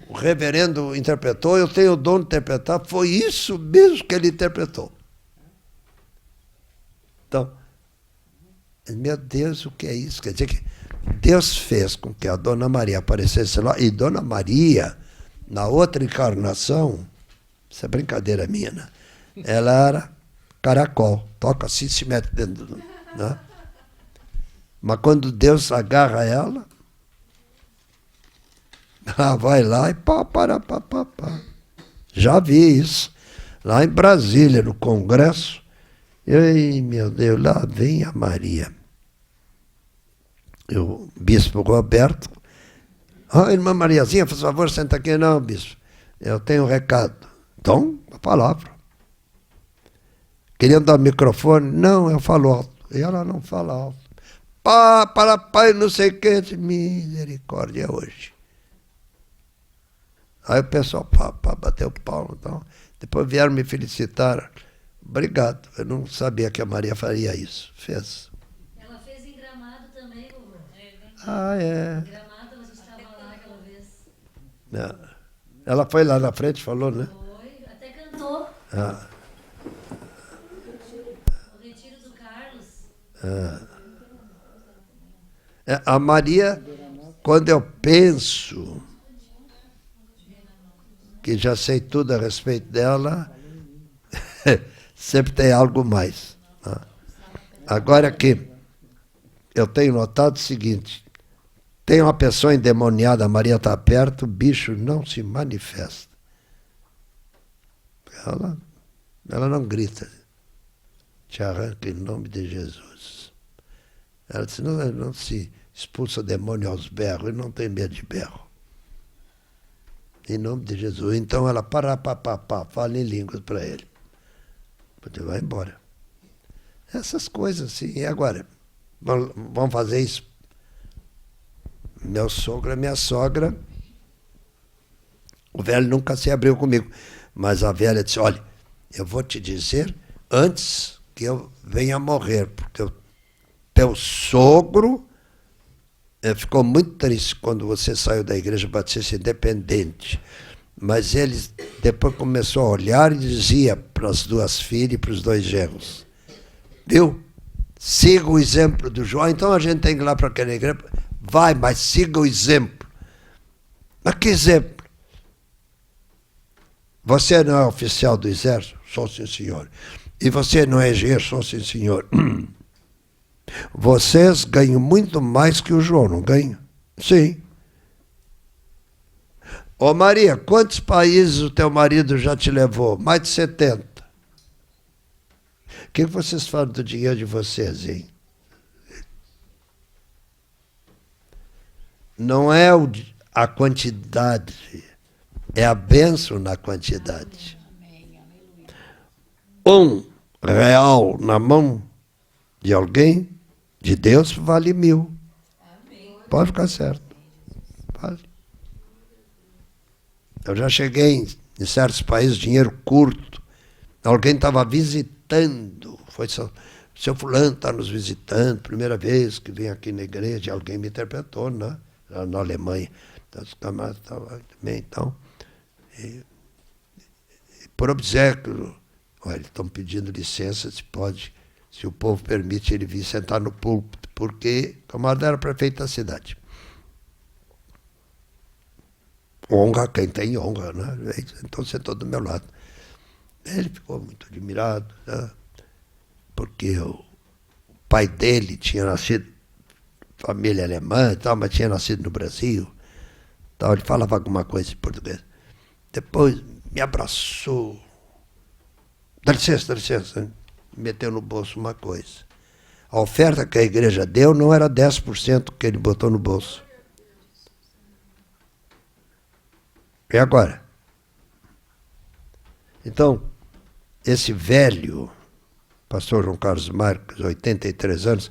O reverendo interpretou, eu tenho o dom de interpretar, foi isso mesmo que ele interpretou. Então, meu Deus, o que é isso? Quer dizer que Deus fez com que a Dona Maria aparecesse lá, e Dona Maria, na outra encarnação, isso é brincadeira minha, né? Ela era caracol, toca assim, se mete dentro do... Né? Mas quando Deus agarra ela vai lá e pá. Já vi isso, lá em Brasília, no Congresso. Ei, meu Deus, lá vem a Maria. O bispo Roberto, irmã Mariazinha, por favor, senta aqui. Não, bispo, eu tenho um recado. Então, a palavra. Queriam dar microfone? Não, eu falo alto. E ela não fala alto. Pai, não sei o que. Misericórdia hoje. Aí o pessoal bateu o palmo. Então, depois vieram me felicitar. Obrigado. Eu não sabia que a Maria faria isso. Fez. Ela fez em Gramado também, vovô. É. Em Gramado, você estava lá aquela vez. Ela foi lá na frente, falou, né? Foi, até cantou. O Retiro do Carlos. A Maria, quando eu penso que já sei tudo a respeito dela, sempre tem algo mais. Né? Agora que eu tenho notado o seguinte, tem uma pessoa endemoniada, a Maria está perto, o bicho não se manifesta. Ela não grita. Te arranca em nome de Jesus. Ela disse, não se expulsa demônio aos berros, ele não tem medo de berro. Em nome de Jesus. Então ela fala em línguas para ele. Você vai embora. Essas coisas assim. E agora? Vamos fazer isso? Meu sogro e minha sogra, o velho nunca se abriu comigo. Mas a velha disse, olha, eu vou te dizer antes que eu venha morrer, porque o teu sogro ficou muito triste quando você saiu da Igreja Batista Independente. Mas ele depois começou a olhar e dizia para as duas filhas e para os dois genros, viu? Siga o exemplo do João. Então a gente tem que ir lá para aquela igreja. Vai, mas siga o exemplo. Mas que exemplo? Você não é oficial do Exército? Sou, sim, senhor. E você não é engenheiro? Sou, sim, senhor. Vocês ganham muito mais que o João, não ganham? Sim. Ô Maria, quantos países o teu marido já te levou? Mais de 70. O que vocês falam do dinheiro de vocês, hein? Não é a quantidade, é a bênção na quantidade. R$1 na mão de alguém, de Deus, vale 1000. Pode ficar certo. Vale. Eu já cheguei em certos países, dinheiro curto. Alguém estava visitando. Foi seu fulano está nos visitando, primeira vez que vem aqui na igreja, alguém me interpretou, né? Lá na Alemanha. Então, os camaradas estavam lá também, então. E por obséquio, olha, estão pedindo licença, se pode, se o povo permite ele vir sentar no púlpito, porque o camarada era prefeito da cidade. Honra quem tem honra, né? Então sentou do meu lado. Ele ficou muito admirado, né? Porque o pai dele tinha nascido, família alemã e tal, mas tinha nascido no Brasil. Então ele falava alguma coisa em português. Depois me abraçou. Dá licença. Me meteu no bolso uma coisa. A oferta que a igreja deu não era 10% que ele botou no bolso. E agora? Então, esse velho, pastor João Carlos Marques, 83 anos,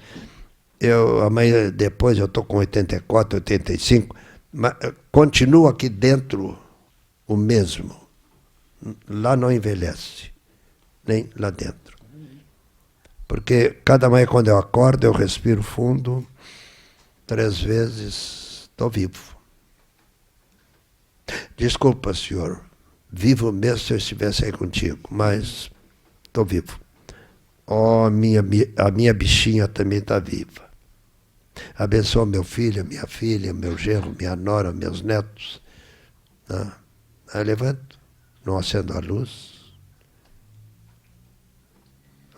amanhã depois eu estou com 84, 85, mas continuo aqui dentro o mesmo. Lá não envelhece, nem lá dentro. Porque cada manhã quando eu acordo, eu respiro fundo, 3 vezes, estou vivo. Desculpa, senhor, vivo mesmo se eu estivesse aí contigo, mas estou vivo. Oh, a minha bichinha também está viva. Abençoa meu filho, minha filha, meu genro, minha nora, meus netos. Aí levanto, não acendo a luz,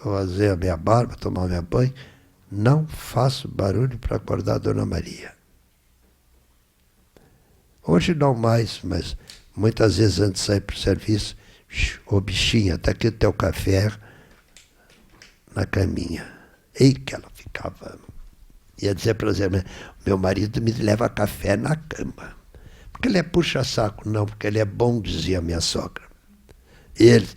vou fazer a minha barba, tomar meu banho. Não faço barulho para acordar a Dona Maria. Hoje não mais, mas muitas vezes antes de sair para o serviço, ô bichinha, tá aqui o teu café na caminha. Ei, que ela ficava... Ia dizer para as irmãs, meu marido me leva café na cama. Porque ele é puxa-saco. Não, porque ele é bom, dizia minha sogra. E ele,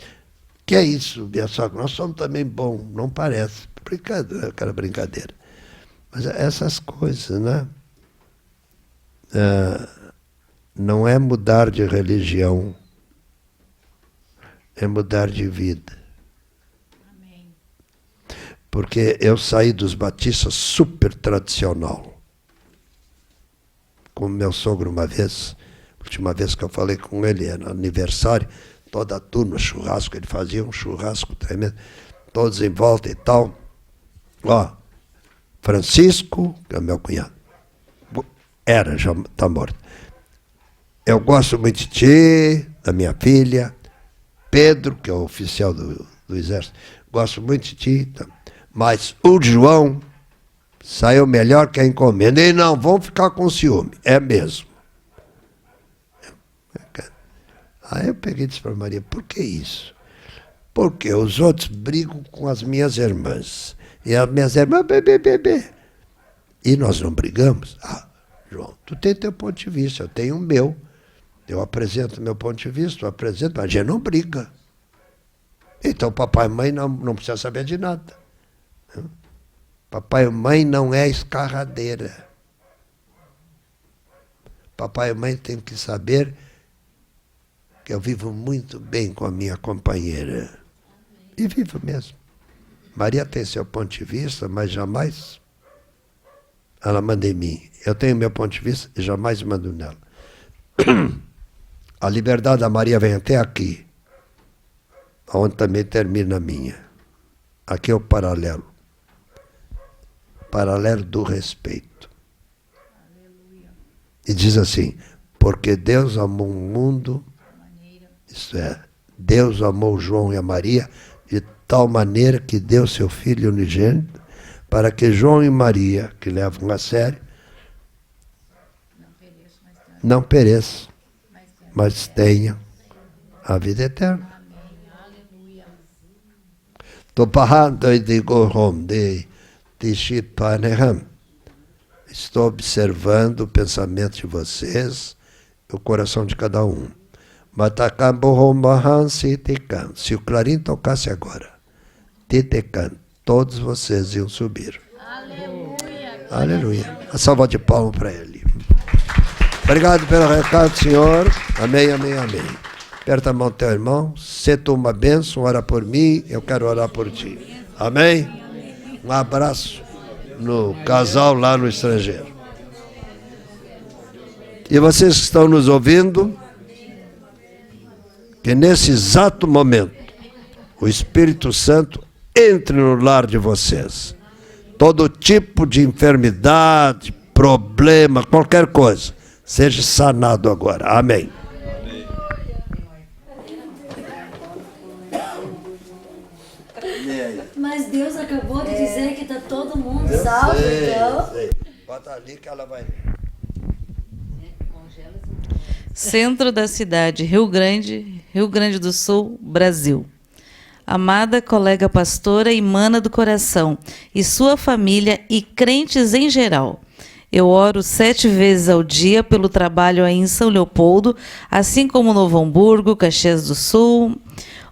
que é isso, minha sogra? Nós somos também bons. Não parece. Brincadeira, aquela brincadeira. Mas essas coisas, né? Não é mudar de religião, é mudar de vida. Amém. Porque eu saí dos batistas super tradicional. Com meu sogro uma vez, a última vez que eu falei com ele, era no aniversário, toda a turma, churrasco, ele fazia um churrasco tremendo, todos em volta e tal. Ó, Francisco, que é meu cunhado, já está morto. Eu gosto muito de ti, da minha filha. Pedro, que é o oficial do exército, gosto muito de ti. Mas o João saiu melhor que a encomenda. E não, vão ficar com ciúme. É mesmo. Aí eu peguei e disse para Maria, por que isso? Porque os outros brigam com as minhas irmãs. E as minhas irmãs, bebê. E nós não brigamos? Ah, João, tu tem teu ponto de vista, eu tenho o meu. Eu apresento meu ponto de vista, eu apresento, mas a gente não briga. Então papai e mãe não precisa saber de nada. Papai e mãe não é escarradeira. Papai e mãe têm que saber que eu vivo muito bem com a minha companheira. E vivo mesmo. Maria tem seu ponto de vista, mas jamais ela manda em mim. Eu tenho meu ponto de vista e jamais mando nela. A liberdade da Maria vem até aqui, onde também termina a minha. Aqui é o paralelo. Paralelo do respeito. E diz assim, porque Deus amou o mundo, isso é, Deus amou João e a Maria de tal maneira que deu seu Filho unigênito, para que João e Maria, que levam a sério, não pereçam, mas tenham a vida eterna. Estou observando o pensamento de vocês, o coração de cada um. Se o clarim tocasse agora, todos vocês iam subir. Aleluia. Aleluia. A salva de palmas para ele. Obrigado pelo recado, Senhor. Amém, amém, amém. Aperta a mão do teu irmão. Se tu uma bênção, ora por mim, eu quero orar por ti. Amém? Um abraço no casal lá no estrangeiro. E vocês que estão nos ouvindo, que nesse exato momento o Espírito Santo entre no lar de vocês. Todo tipo de enfermidade, problema, qualquer coisa, seja sanado agora. Amém. Mas Deus acabou de dizer que está todo mundo salvo, então. Sei. Bota ali que ela vai. Centro da cidade, Rio Grande do Sul, Brasil. Amada colega pastora e mana do coração, e sua família e crentes em geral. Eu oro 7 vezes ao dia pelo trabalho aí em São Leopoldo, assim como Novo Hamburgo, Caxias do Sul.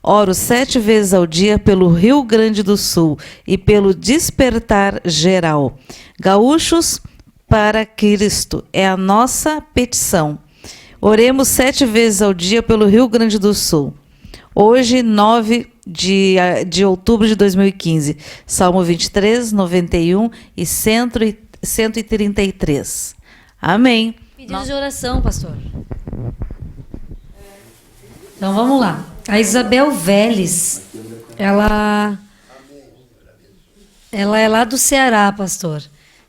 Oro 7 vezes ao dia pelo Rio Grande do Sul e pelo despertar geral. Gaúchos para Cristo é a nossa petição. Oremos 7 vezes ao dia pelo Rio Grande do Sul. Hoje, 9 de outubro de 2015. Salmo 23, 91 e 133. Amém. Pedidos de oração, pastor. Então vamos lá. A Isabel Vélez, ela é lá do Ceará, pastor.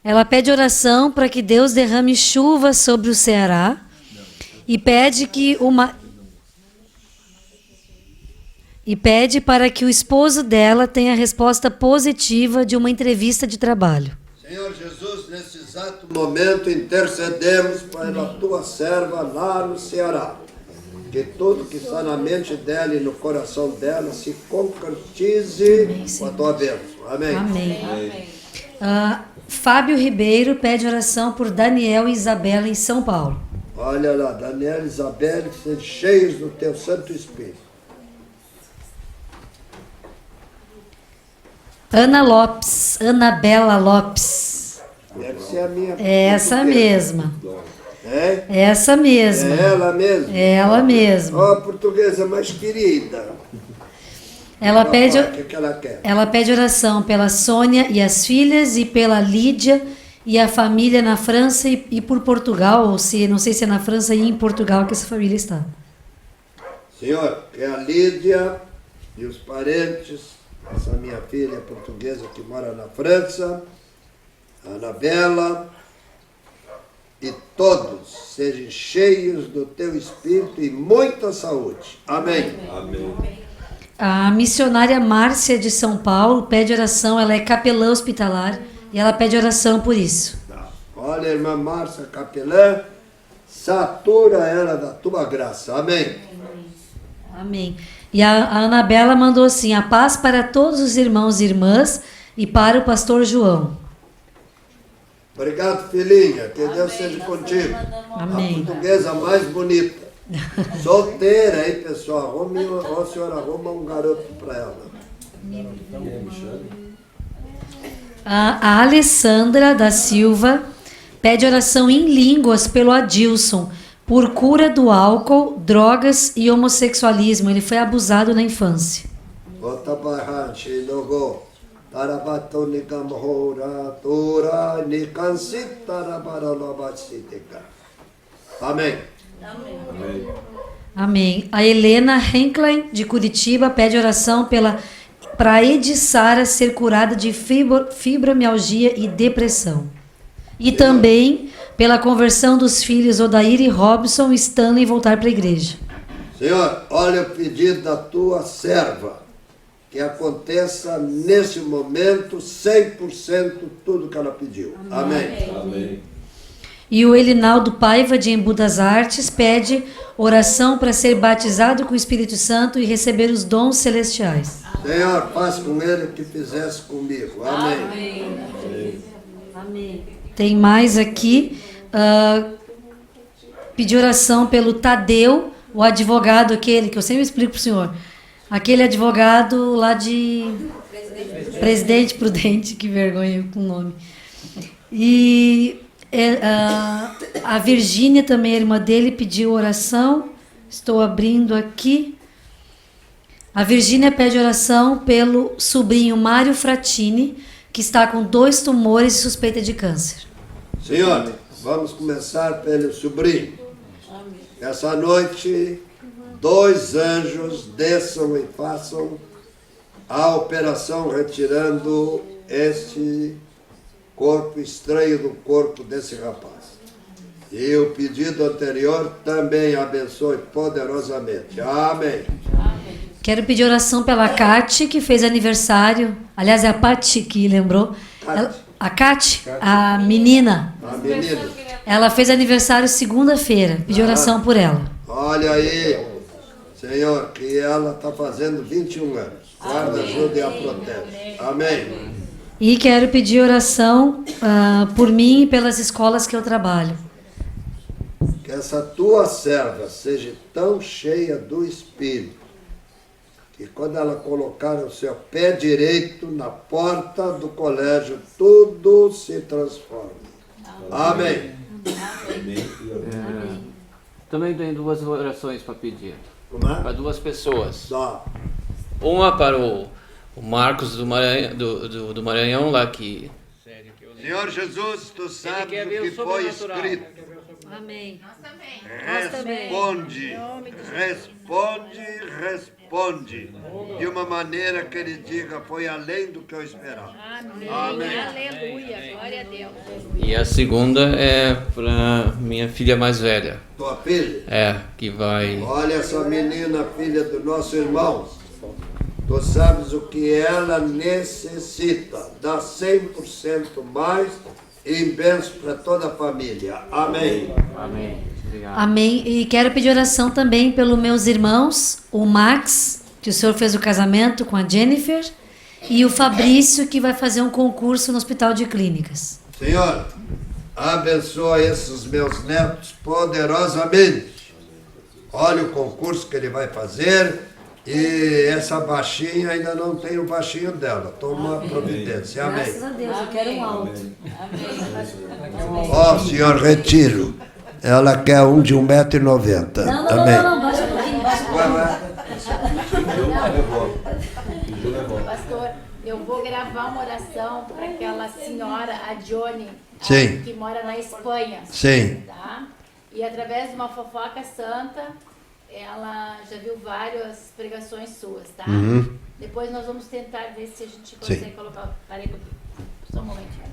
Ela pede oração para que Deus derrame chuva sobre o Ceará e pede para que o esposo dela tenha resposta positiva de uma entrevista de trabalho. Senhor Jesus, nesse exato momento intercedemos pela tua serva lá no Ceará. Que tudo que está na mente dela e no coração dela se concretize com a tua bênção. Amém. Amém. Fábio Ribeiro pede oração por Daniel e Isabela em São Paulo. Olha lá, Daniel e Isabela, que sejam cheios do teu Santo Espírito. Anabela Lopes. Deve ser a minha. Essa mesma. É? Essa mesma. É ela mesma? É ela mesma. Ó, a portuguesa mais querida. Ela pede, O que ela quer? ela pede oração pela Sônia e as filhas e pela Lídia e a família na França e por Portugal, ou se não sei se é na França e em Portugal que essa família está. Senhor, que a Lídia e os parentes, essa minha filha portuguesa que mora na França, a Anabela, e todos sejam cheios do teu Espírito e muita saúde. Amém. Amém. A missionária Márcia de São Paulo pede oração, ela é capelã hospitalar e ela pede oração por isso. Olha, irmã Márcia, capelã, satura ela da tua graça. Amém. Amém. E a Anabela mandou assim: a paz para todos os irmãos e irmãs e para o pastor João. Obrigado, filhinha. Que Deus seja contigo. Amém. A portuguesa mais bonita. Solteira, hein, pessoal? A senhora arruma um garoto para ela. A Alessandra da Silva pede oração em línguas pelo Adilson, por cura do álcool, drogas e homossexualismo. Ele foi abusado na infância. Amém. Amém. Amém. A Helena Henklein, de Curitiba, pede oração para Edissara ser curada de fibromialgia e depressão. E também pela conversão dos filhos Odair e Robson, Stanley, voltar para a igreja. Senhor, olha o pedido da tua serva. Que aconteça nesse momento 100% tudo que ela pediu. Amém. Amém. E o Elinaldo Paiva, de Embu das Artes, pede oração para ser batizado com o Espírito Santo e receber os dons celestiais. Senhor, faz com ele o que fizesse comigo. Amém. Amém. Tem mais aqui. Pedir oração pelo Tadeu, o advogado aquele, que eu sempre explico para o senhor. Aquele advogado lá de Presidente Prudente, que vergonha com o nome. E a Virgínia também, a irmã dele, pediu oração. Estou abrindo aqui. A Virgínia pede oração pelo sobrinho Mário Fratini, que está com 2 tumores e suspeita de câncer. Senhor, vamos começar pelo sobrinho. Essa noite, 2 anjos desçam e façam a operação retirando este corpo estranho do corpo desse rapaz. E o pedido anterior também abençoe poderosamente. Amém. Quero pedir oração pela Cate, que fez aniversário. Aliás, é a Pati que lembrou. A Cate, a menina. A menina. Ela fez aniversário segunda-feira. Pedi oração por ela. Olha aí, Senhor, que ela está fazendo 21 anos. Guarda, ajuda e a protege. Amém. E quero pedir oração por mim e pelas escolas que eu trabalho. Que essa tua serva seja tão cheia do Espírito, que quando ela colocar o seu pé direito na porta do colégio, tudo se transforma. Amém. Amém. Também tenho 2 orações para pedir. Como é? Para 2 pessoas. Dá. Uma para o Marcos do Maranhão, lá que... Senhor Jesus, tu sabes quer o ver que o foi sobrenatural. escrito. Amém. Responde, responde, responde. responde de uma maneira que ele diga, foi além do que eu esperava. Amém. Amém. Aleluia. Glória a Deus. E a segunda é para minha filha mais velha. Tua filha? Que vai... Olha essa menina, filha do nosso irmão. Tu sabes o que ela necessita. Dá 100% mais em bênção para toda a família. Amém. Amém. Obrigado. Amém. E quero pedir oração também pelos meus irmãos, o Max, que o senhor fez o casamento com a Jennifer, e o Fabrício, que vai fazer um concurso no Hospital de Clínicas. Senhor, abençoa esses meus netos poderosamente. Olha o concurso que ele vai fazer. E essa baixinha ainda não tem o baixinho dela. Toma providência. Amém. Graças a Deus, eu quero um alto. Ó, senhor, retiro. Ela quer um de 1,90 m. Amém. Não, baixa um pouquinho, baixa um pouquinho. Pastor, eu vou gravar uma oração para aquela senhora, a Johnny, Sim. que mora na Espanha. Sim. Tá? E através de uma fofoca santa, ela já viu várias pregações suas, tá? Depois nós vamos tentar ver se a gente consegue colocar. Parei um pouquinho. Só um momentinho.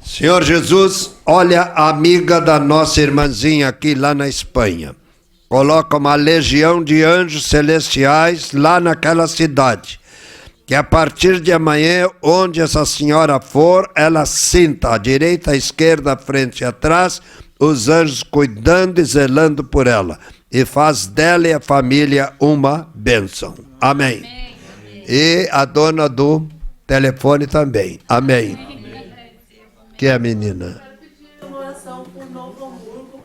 Senhor Jesus, olha a amiga da nossa irmãzinha aqui lá na Espanha. Coloca uma legião de anjos celestiais lá naquela cidade. Que a partir de amanhã, onde essa senhora for, ela sinta à direita, à esquerda, à frente e atrás, os anjos cuidando e zelando por ela. E faz dela e a família uma bênção. Amém. Amém. E a dona do telefone também. Amém. Que é a menina? Eu quero pedir uma oração por Novo Hamburgo,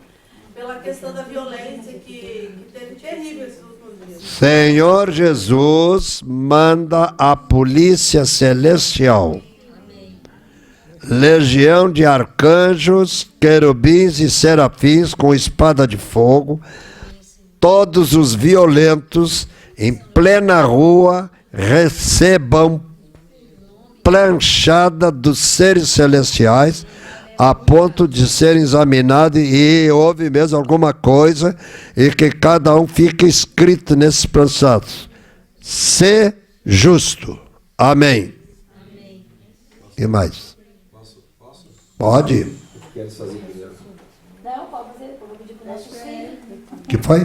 pela questão da violência que teve terrível esses últimos dias. Senhor Jesus, manda a polícia celestial. Legião de arcanjos, querubins e serafins com espada de fogo, todos os violentos em plena rua recebam planchada dos seres celestiais a ponto de serem examinados e houve mesmo alguma coisa e que cada um fique escrito nesses planchados. Ser justo. Amém. Amém. E mais? Posso? Pode. Quero fazer primeiro. Não, pode fazer depois. Vou pedir para o nosso filho. Que foi?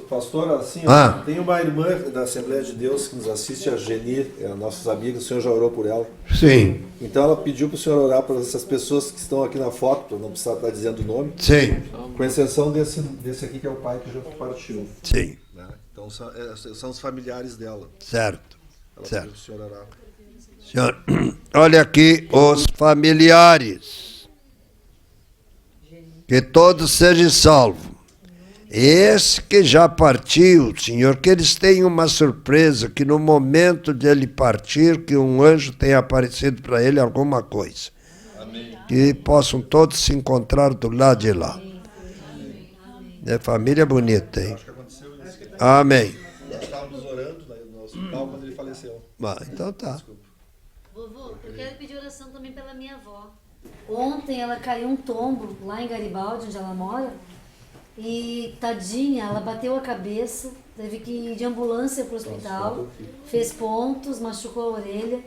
Pastor, assim, tem uma irmã da Assembleia de Deus que nos assiste, a Geni, nossos amigos, o senhor já orou por ela. Sim. Então ela pediu para o senhor orar por essas pessoas que estão aqui na foto, para não precisar estar dizendo o nome. Sim. Com exceção desse aqui que é o pai que já partiu. Sim. Né? Então são os familiares dela. Certo. Ela Certo. pediu para o senhor orar. Senhor, olha aqui os familiares. Que todos sejam salvos. Esse que já partiu, Senhor, que eles tenham uma surpresa, que no momento de ele partir, que um anjo tenha aparecido para ele alguma coisa. Amém. Que possam todos se encontrar do lado de lá. É família bonita, hein? Acho que aconteceu isso. Amém. Nós estávamos orando no hospital quando ele faleceu. Então tá. Desculpa. Vovô, eu quero pedir oração também pela minha avó. Ontem ela caiu um tombo lá em Garibaldi, onde ela mora. E tadinha, ela bateu a cabeça, teve que ir de ambulância para o hospital, fez pontos, machucou a orelha.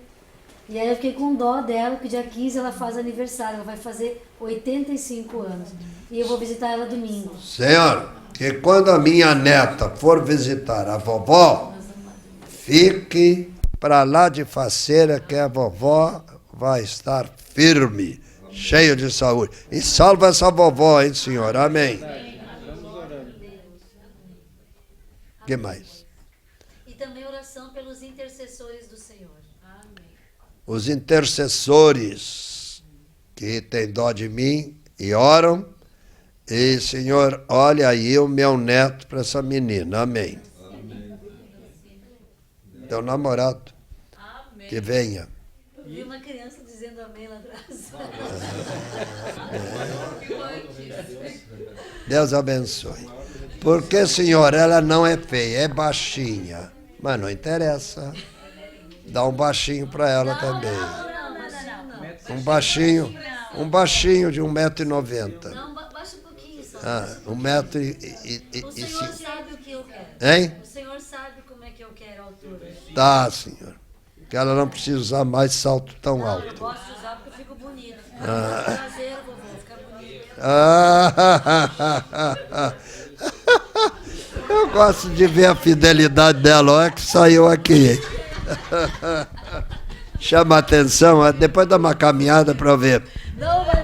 E aí eu fiquei com dó dela, porque dia 15 ela faz aniversário, ela vai fazer 85 anos. E eu vou visitar ela domingo. Senhor, que quando a minha neta for visitar a vovó, fique para lá de faceira, que a vovó vai estar firme, cheia de saúde. E salva essa vovó, hein, Senhor? Amém. O que mais? E também oração pelos intercessores do Senhor. Amém. Os intercessores que têm dó de mim e oram. E, Senhor, olha aí o meu neto para essa menina. Amém. Amém. Teu namorado. Amém. Que venha. Eu vi uma criança dizendo amém lá atrás. Deus abençoe. Porque, Senhor, ela não é feia, é baixinha. Mas não interessa. Dá um baixinho para ela também. Um baixinho de 1,90 m. Não, baixa um pouquinho só. 1 metro O senhor sabe o que eu quero. Hein? O senhor sabe como é que eu quero a altura. Tá, senhor. Que ela não precisa usar mais salto tão alto. Eu gosto de usar porque eu fico bonito. Prazer, vovô, fica bonito. Eu gosto de ver a fidelidade dela. Olha que saiu aqui. Chama a atenção. Depois dá uma caminhada para ver. Não, vai